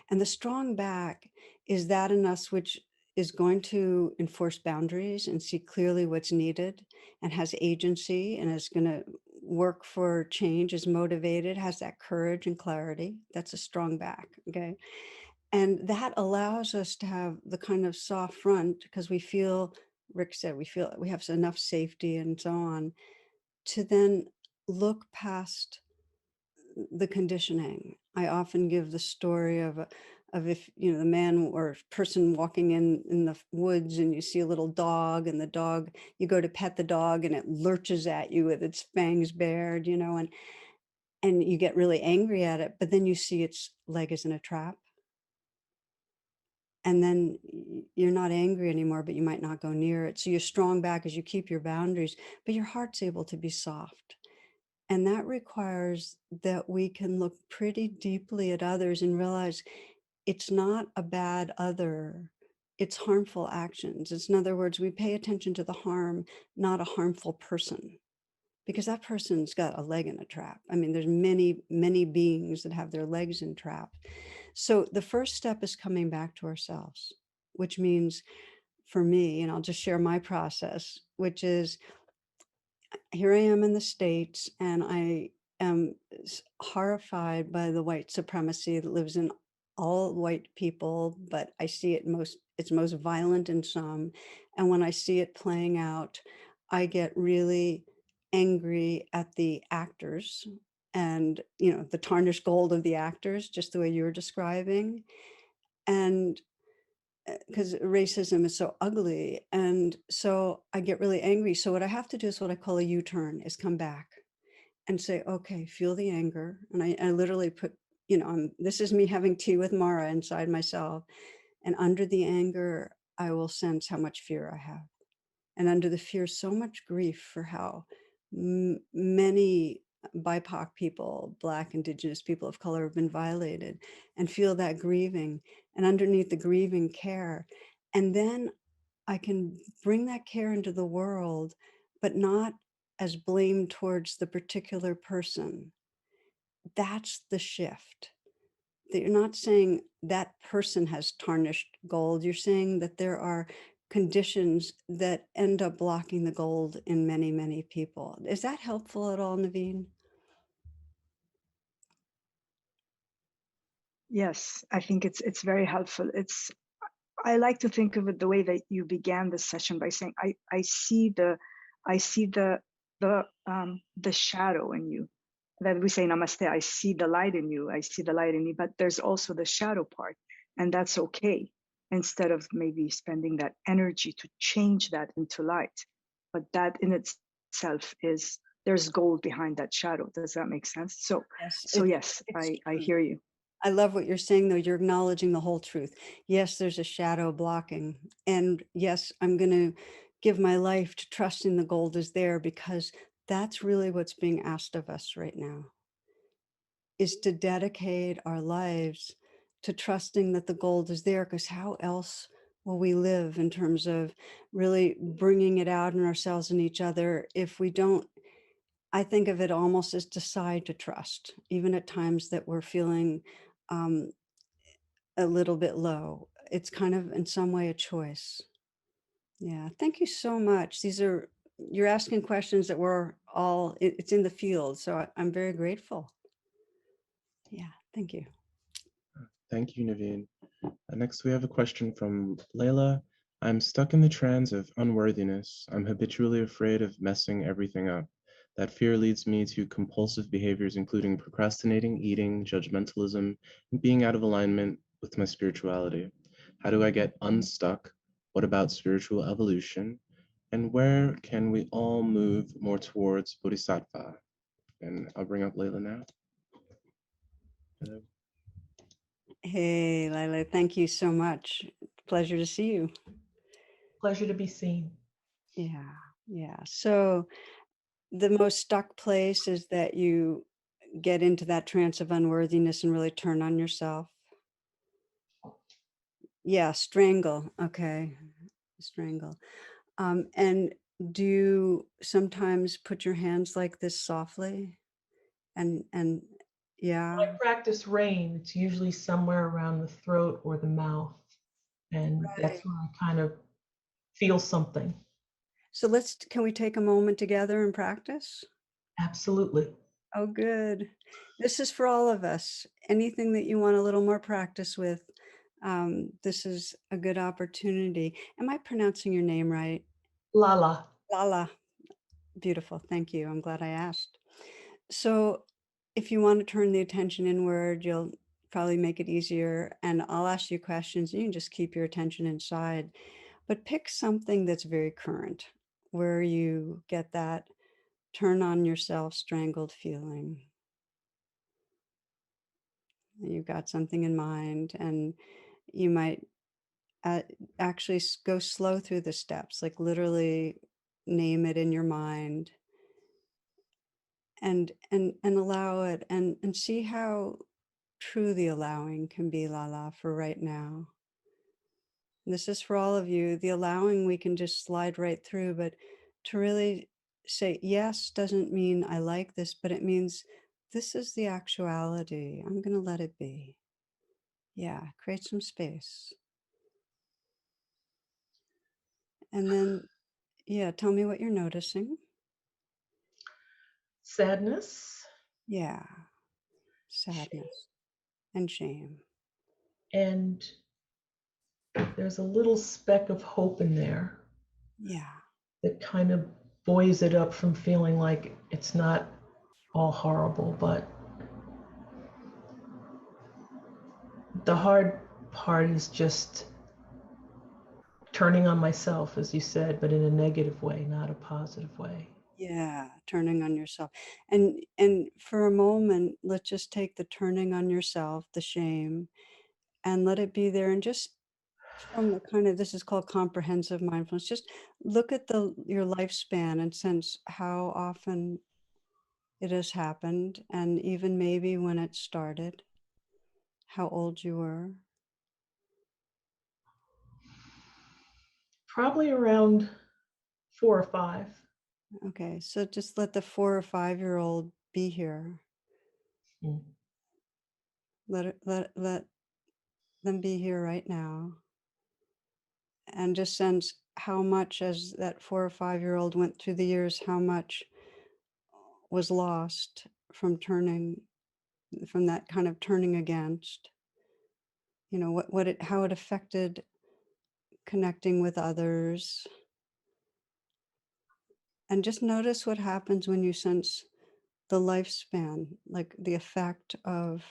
And the strong back is that in us which is going to enforce boundaries and see clearly what's needed and has agency and is going to work for change, is motivated, has that courage and clarity. That's a strong back. Okay. And that allows us to have the kind of soft front because we feel, Rick said, we feel we have enough safety and so on to then look past the conditioning. I often give the story of if the man or person walking in the woods and you see a little dog, and the dog, you go to pet the dog and it lurches at you with its fangs bared, and you get really angry at it, but then you see its leg is in a trap. And then you're not angry anymore, but you might not go near it. So you're strong back as you keep your boundaries, but your heart's able to be soft. And that requires that we can look pretty deeply at others and realize it's not a bad other, it's harmful actions. It's, in other words, we pay attention to the harm, not a harmful person, because that person's got a leg in a trap. I mean, there's many, many beings that have their legs in traps. So the first step is coming back to ourselves, which means for me, and I'll just share my process, which is here I am in the States, and I am horrified by the white supremacy that lives in all white people, but I see it it's most violent in some. And when I see it playing out, I get really angry at the actors and, the tarnished gold of the actors, just the way you're describing. And because racism is so ugly. And so I get really angry. So what I have to do is what I call a U-turn, is come back and say, okay, feel the anger. And I literally put, this is me having tea with Mara inside myself. And under the anger, I will sense how much fear I have. And under the fear, so much grief for how many BIPOC people, Black, Indigenous people of color have been violated, and feel that grieving, and underneath the grieving, care. And then I can bring that care into the world, but not as blame towards the particular person. That's the shift. That you're not saying that person has tarnished gold. You're saying that there are conditions that end up blocking the gold in many, many people. Is that helpful at all, Naveen? Yes, I think it's very helpful. I like to think of it the way that you began this session by saying, I see the shadow in you. That we say namaste, I see the light in you, I see the light in me, but there's also the shadow part, and that's okay. Instead of maybe spending that energy to change that into light, but that in itself is there's gold behind that shadow. Does that make sense? So Yes, yes, it's I true. hear you. I love what you're saying, though. You're acknowledging the whole truth. Yes, there's a shadow blocking. And yes, I'm going to give my life to trusting the gold is there, because that's really what's being asked of us right now, is to dedicate our lives to trusting that the gold is there, because how else will we live in terms of really bringing it out in ourselves and each other if we don't? I think of it almost as decide to trust, even at times that we're feeling um, a little bit low. It's kind of in some way a choice. Yeah. Thank you so much. You're asking questions that we're all, it's in the field. So I'm very grateful. Yeah. Thank you. Thank you, Naveen. Next, we have a question from Layla. I'm stuck in the trance of unworthiness. I'm habitually afraid of messing everything up. That fear leads me to compulsive behaviors, including procrastinating, eating, judgmentalism, and being out of alignment with my spirituality. How do I get unstuck? What about spiritual evolution? And where can we all move more towards bodhisattva? And I'll bring up Layla now. Hello. Hey, Lila, thank you so much. Pleasure to see you. Pleasure to be seen. Yeah. Yeah. So the most stuck place is that you get into that trance of unworthiness and really turn on yourself. Yeah, strangle. Okay. Strangle. And do you sometimes put your hands like this softly? And yeah, When I practice rain, it's usually somewhere around the throat or the mouth. And right. that's where I kind of feel something. So can we take a moment together and practice? Absolutely. Oh, good. This is for all of us. Anything that you want a little more practice with, this is a good opportunity. Am I pronouncing your name right? Lala. Lala. Beautiful. Thank you. I'm glad I asked. So if you want to turn the attention inward, you'll probably make it easier. And I'll ask you questions. You can just keep your attention inside, but pick something that's very current, where you get that turn on yourself strangled feeling. You've got something in mind, and you might actually go slow through the steps, like literally name it in your mind, and allow it, and see how true the allowing can be, Lala, for right now. This is for all of you. The allowing we can just slide right through, but to really say yes doesn't mean I like this, but it means this is the actuality. I'm going to let it be. Yeah, create some space. And then, yeah, tell me what you're noticing. Sadness. Yeah, Shame. sadness and shame. And there's a little speck of hope in there Yeah. that kind of buoys it up from feeling like it's not all horrible. But the hard part is just turning on myself, as you said, but in a negative way, not a positive way. Yeah, turning on yourself. And for a moment, let's just take the turning on yourself, the shame, and let it be there, and just from the kind of, this is called comprehensive mindfulness, just look at your lifespan and sense how often it has happened, and even maybe when it started, how old you were. Probably around 4 or 5. Okay, so just let the 4 or 5-year-old be here. Mm. Let them be here right now, and just sense how much, as that 4 or 5-year-old went through the years, how much was lost from that kind of turning against. How it affected connecting with others, and just notice what happens when you sense the lifespan, like the effect of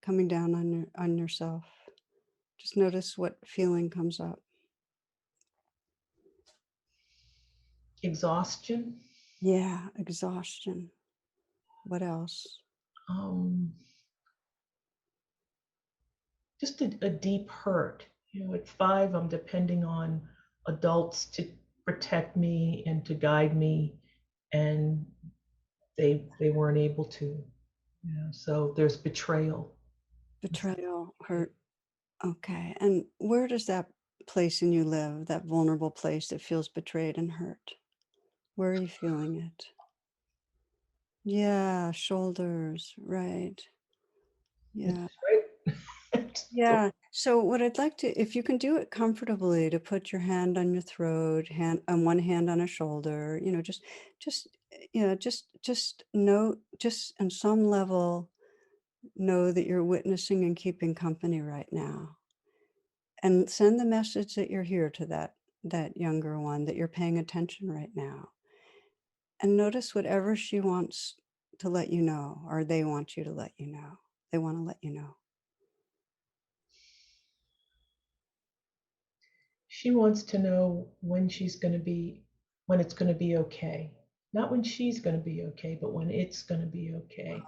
coming down on yourself. Just notice what feeling comes up. Exhaustion. Yeah, exhaustion. What else? Um, just a deep hurt. At 5, I'm depending on adults to protect me and to guide me, and they weren't able to. So there's betrayal. Betrayal, hurt. Okay. And where does that place in you live, that vulnerable place that feels betrayed and hurt? Where are you feeling it? Yeah, shoulders, right. Yeah. Right? Yeah. So what I'd like to, if you can do it comfortably, to put your hand on your throat, hand on one hand on a shoulder, just know, just on some level, know that you're witnessing and keeping company right now. And send the message that you're here to that younger one, that you're paying attention right now. And notice whatever she wants to let you know, or they want you to let you know. They want to let you know. She wants to know when when it's going to be okay. Not when she's going to be okay, but when it's going to be okay.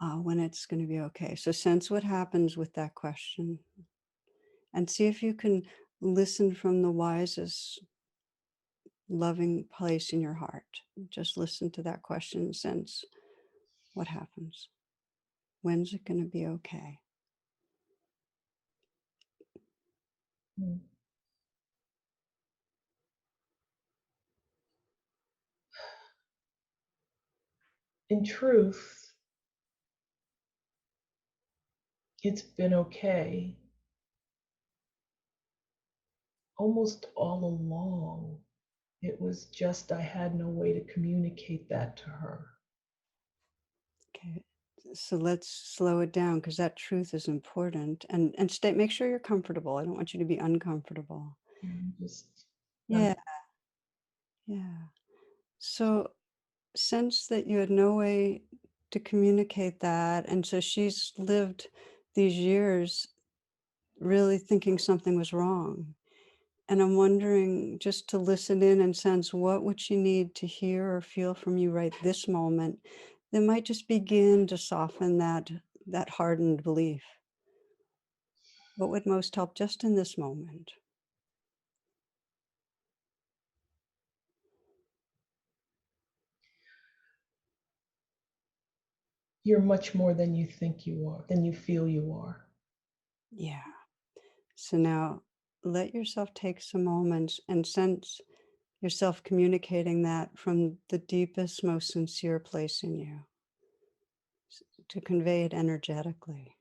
When it's going to be okay. So sense what happens with that question and see if you can listen from the wisest, loving place in your heart. Just listen to that question and sense what happens. When's it going to be okay? Hmm. In truth, it's been okay almost all along. It was just I had no way to communicate that to her. Okay. So let's slow it down because that truth is important and stay, make sure you're comfortable. I don't want you to be uncomfortable. Just Yeah. Yeah. So sense that you had no way to communicate that. And so she's lived these years really thinking something was wrong. And I'm wondering just to listen in and sense what would she need to hear or feel from you right this moment that might just begin to soften that hardened belief. What would most help just in this moment? you're much more than you think you are, than you feel you are. Yeah. So now let yourself take some moments and sense yourself communicating that from the deepest, most sincere place in you to convey it energetically.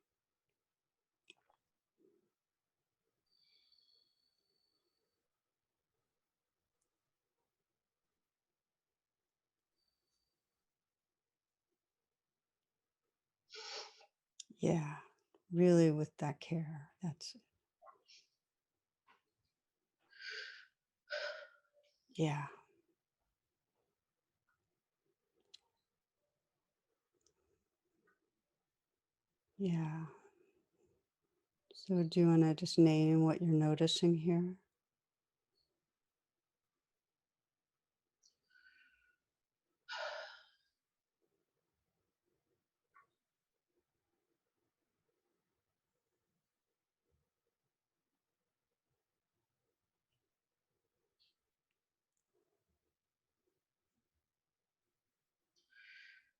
Yeah. Really with that care. That's, yeah. Yeah. So do you want to just name what you're noticing here?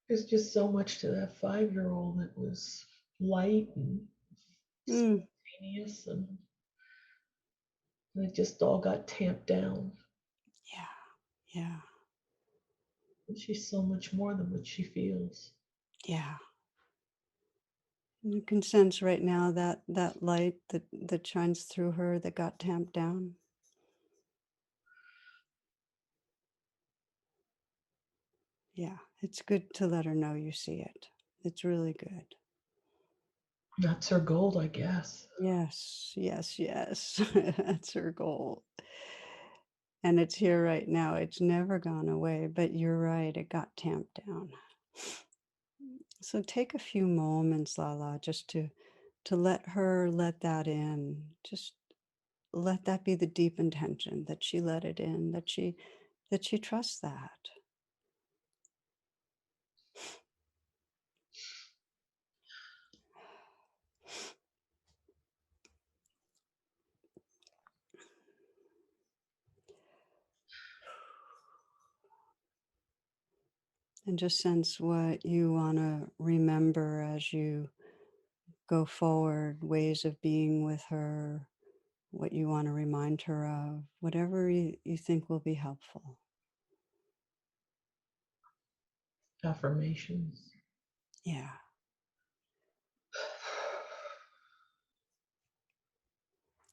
There's just so much to that 5-year-old that was light and Mm, spontaneous, and it just all got tamped down. yeah. Yeah. And she's so much more than what she feels. Yeah. You can sense right now that light that shines through her that got tamped down. Yeah, it's good to let her know you see it. It's really good. That's her goal, I guess. Yes, yes, yes. That's her goal. And it's here right now. It's never gone away, but you're right, it got tamped down. So take a few moments, Lala, just to let her let that in. Just let that be the deep intention that she let it in, that she trusts that. And just sense what you want to remember as you go forward, ways of being with her, what you want to remind her of, whatever you think will be helpful. Affirmations. Yeah.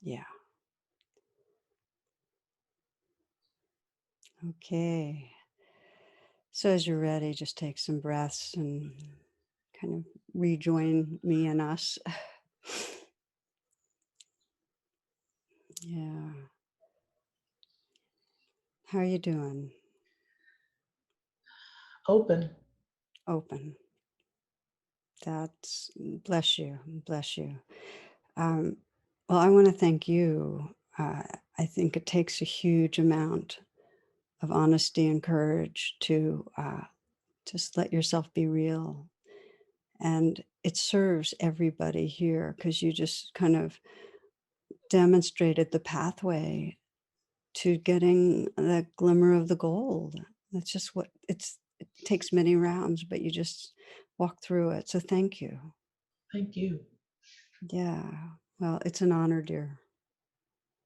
Yeah. Okay. So as you're ready, just take some breaths and kind of rejoin me and us. Yeah. How are you doing? Open. Open. That's bless you. Bless you. Um, well, I want to thank you. I think it takes a huge amount of honesty and courage to just let yourself be real. And it serves everybody here because you just kind of demonstrated the pathway to getting the glimmer of the gold. That's just what it takes many rounds, but you just walk through it. So thank you. Thank you. Yeah. Well, it's an honor, dear.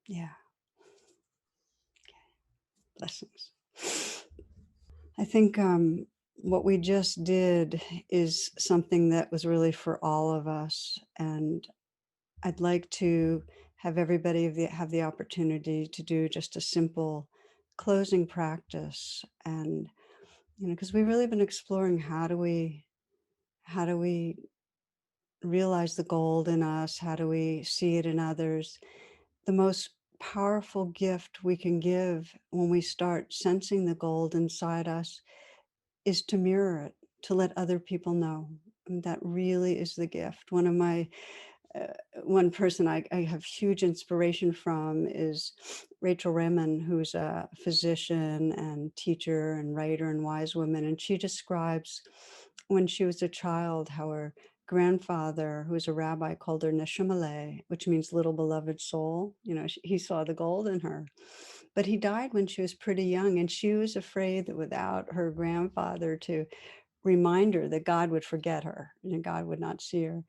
Yeah. Blessings. I think what we just did is something that was really for all of us. And I'd like to have everybody have the opportunity to do just a simple closing practice. And, because we've really been exploring how do we realize the gold in us? How do we see it in others? The most powerful gift we can give when we start sensing the gold inside us is to mirror it, to let other people know. And that really is the gift. Uh, One person I have huge inspiration from is Rachel Raymond, who's a physician and teacher and writer and wise woman. And she describes when she was a child how her grandfather, who was a rabbi, called her Neshama, which means little beloved soul. He saw the gold in her. But he died when she was pretty young, and she was afraid that without her grandfather to remind her that God would forget her and God would not see her.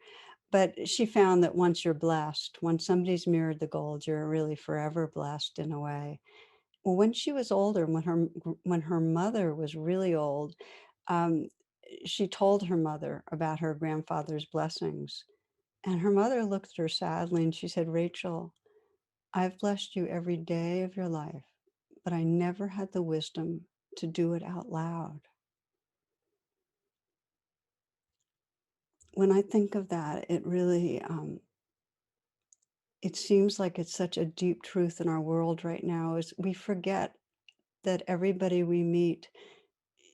But she found that once you're blessed, when somebody's mirrored the gold, you're really forever blessed in a way. Well, when she was older, when her mother was really old, um, she told her mother about her grandfather's blessings. And her mother looked at her sadly and she said, Rachel, I've blessed you every day of your life, but I never had the wisdom to do it out loud. When I think of that, it really, it seems like it's such a deep truth in our world right now is we forget that everybody we meet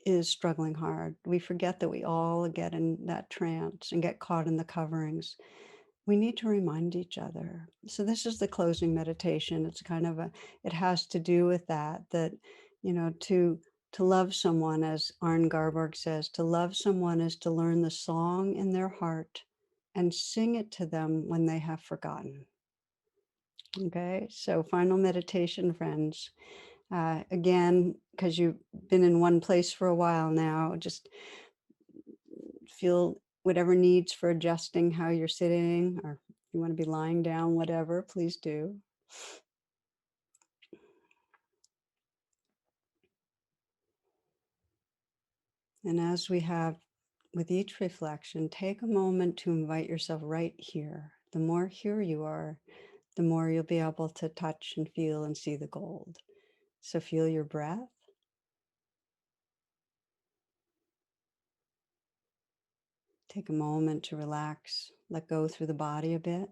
is struggling hard. We forget that we all get in that trance and get caught in the coverings. We need to remind each other. So this is the closing meditation. It's kind of it has to do with that, to love someone, as Arne Garborg says, to love someone is to learn the song in their heart and sing it to them when they have forgotten. Okay, so final meditation, friends. Again, because you've been in one place for a while now, just feel whatever needs for adjusting how you're sitting, or if you want to be lying down, whatever, please do. And as we have with each reflection, take a moment to invite yourself right here. The more here you are, the more you'll be able to touch and feel and see the gold. So feel your breath. Take a moment to relax, let go through the body a bit.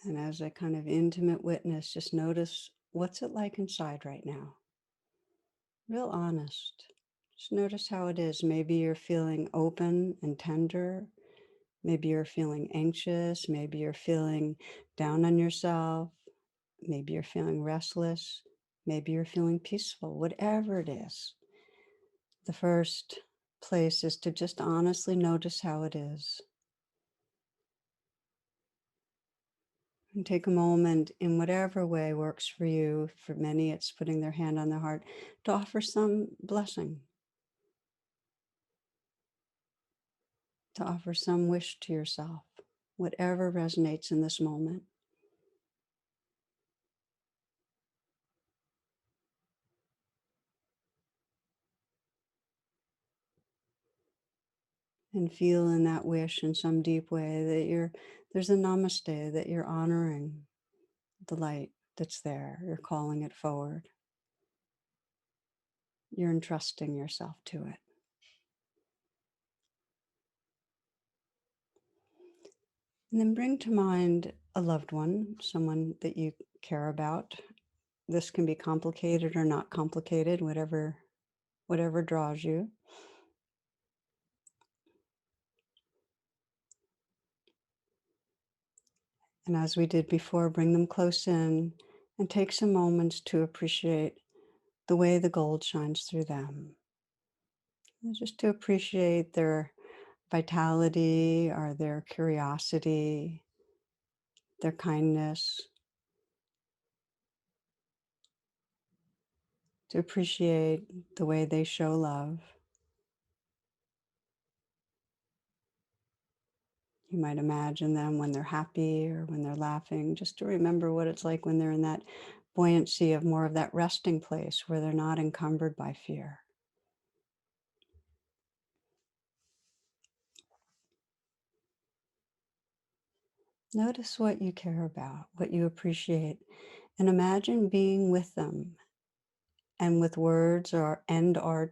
And as a kind of intimate witness, just notice what's it like inside right now. Real honest. Just notice how it is. Maybe you're feeling open and tender. Maybe you're feeling anxious. Maybe you're feeling down on yourself. Maybe you're feeling restless. Maybe you're feeling peaceful. Whatever it is, the first place is to just honestly notice how it is. And take a moment in whatever way works for you. For many, it's putting their hand on their heart to offer some blessing, to offer some wish to yourself, whatever resonates in this moment. And feel in that wish in some deep way that there's a namaste, that you're honoring the light that's there. You're calling it forward. You're entrusting yourself to it. And then bring to mind a loved one, someone that you care about. This can be complicated or not complicated, whatever draws you. And as we did before, bring them close in and take some moments to appreciate the way the gold shines through them. And just to appreciate their vitality or their curiosity, their kindness, to appreciate the way they show love. You might imagine them when they're happy or when they're laughing, just to remember what it's like when they're in that buoyancy of more of that resting place where they're not encumbered by fear. Notice what you care about, what you appreciate, and imagine being with them and with words or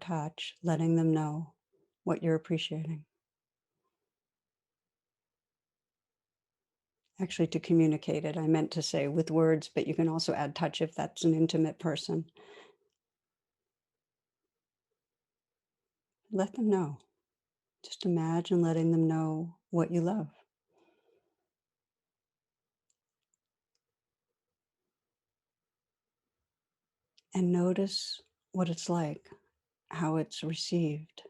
touch, letting them know what you're appreciating. Actually, to communicate it, I meant to say with words, but you can also add touch if that's an intimate person. Let them know. Just imagine letting them know what you love. And notice what it's like, how it's received,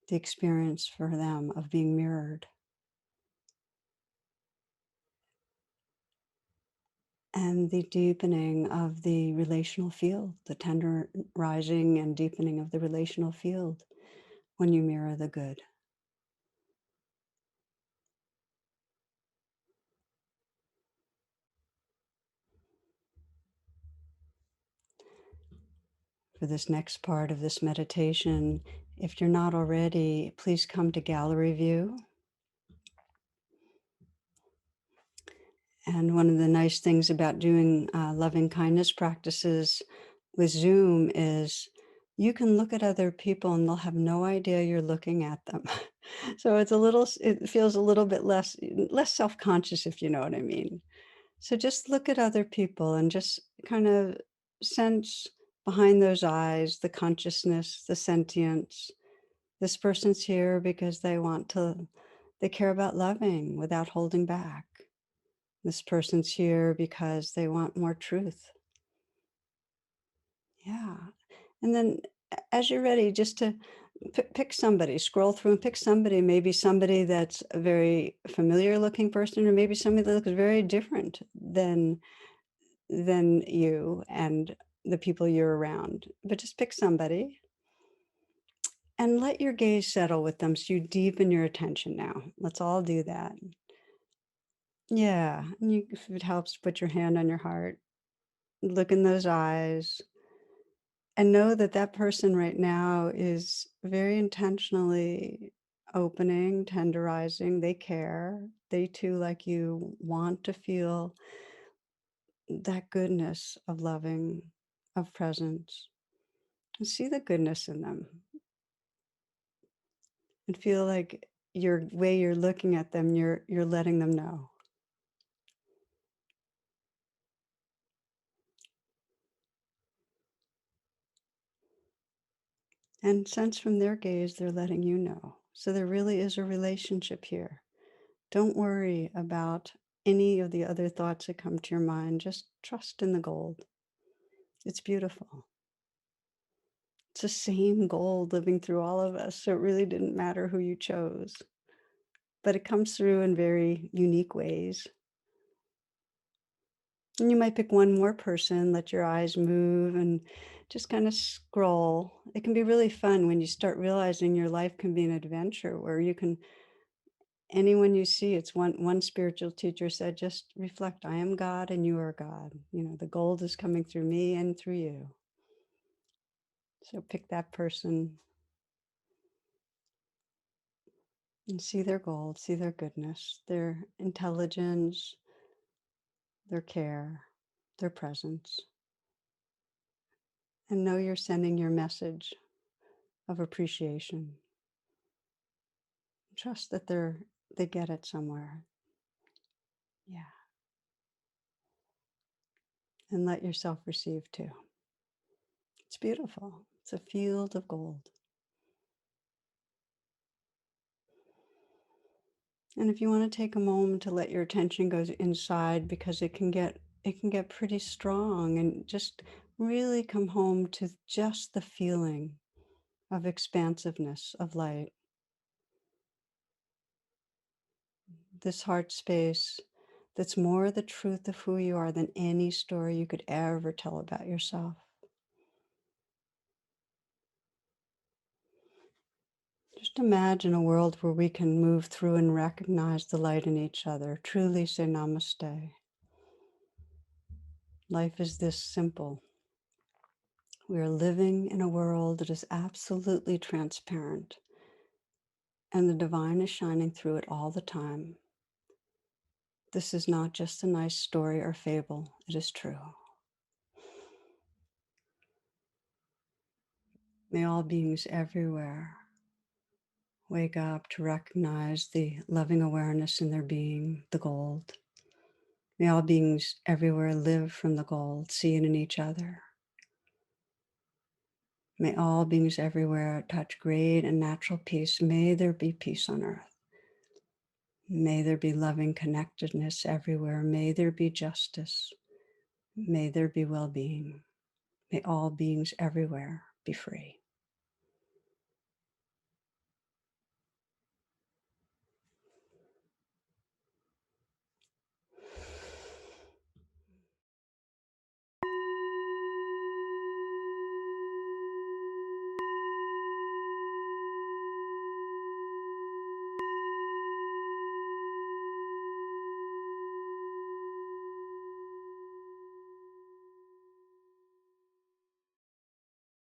the experience for them of being mirrored. And the deepening of the relational field, the tender rising and deepening of the relational field when you mirror the good. For this next part of this meditation, if you're not already, please come to gallery view. And one of the nice things about doing loving kindness practices with Zoom is you can look at other people and they'll have no idea you're looking at them. So it feels a little bit less self-conscious, if you know what I mean. So just look at other people and just kind of sense behind those eyes, the consciousness, the sentience. This person's here because they care about loving without holding back. This person's here because they want more truth. Yeah. And then as you're ready, just to pick somebody, scroll through and pick somebody, maybe somebody that's a very familiar looking person, or maybe somebody that looks very different than you and the people you're around. But just pick somebody and let your gaze settle with them so you deepen your attention now. Let's all do that. Yeah. And if it helps, put your hand on your heart. Look in those eyes and know that that person right now is very intentionally opening, tenderizing. They care. They too, like you, want to feel that goodness of loving, of presence. And see the goodness in them and feel like your way you're looking at them, you're letting them know. And sense from their gaze, they're letting you know. So there really is a relationship here. Don't worry about any of the other thoughts that come to your mind. Just trust in the gold. It's beautiful. It's the same gold living through all of us. So it really didn't matter who you chose. But it comes through in very unique ways. And you might pick one more person, let your eyes move and just kind of scroll. It can be really fun when you start realizing your life can be an adventure where you can, anyone you see, it's one spiritual teacher said, just reflect, I am God and you are God. You know, the gold is coming through me and through you. So pick that person and see their gold, see their goodness, their intelligence, their care, their presence. And know you're sending your message of appreciation. Trust that they get it somewhere. Yeah. And let yourself receive too. It's beautiful. It's a field of gold. And if you want to take a moment to let your attention go inside, because it can get pretty strong, and just really come home to just the feeling of expansiveness, of light. This heart space that's more the truth of who you are than any story you could ever tell about yourself. Just imagine a world where we can move through and recognize the light in each other, truly say namaste. Life is this simple. We are living in a world that is absolutely transparent, and the divine is shining through it all the time. This is not just a nice story or fable, it is true. May all beings everywhere wake up to recognize the loving awareness in their being, the gold. May all beings everywhere live from the gold, see it in each other. May all beings everywhere touch great and natural peace. May there be peace on earth. May there be loving connectedness everywhere. May there be justice. May there be well-being. May all beings everywhere be free.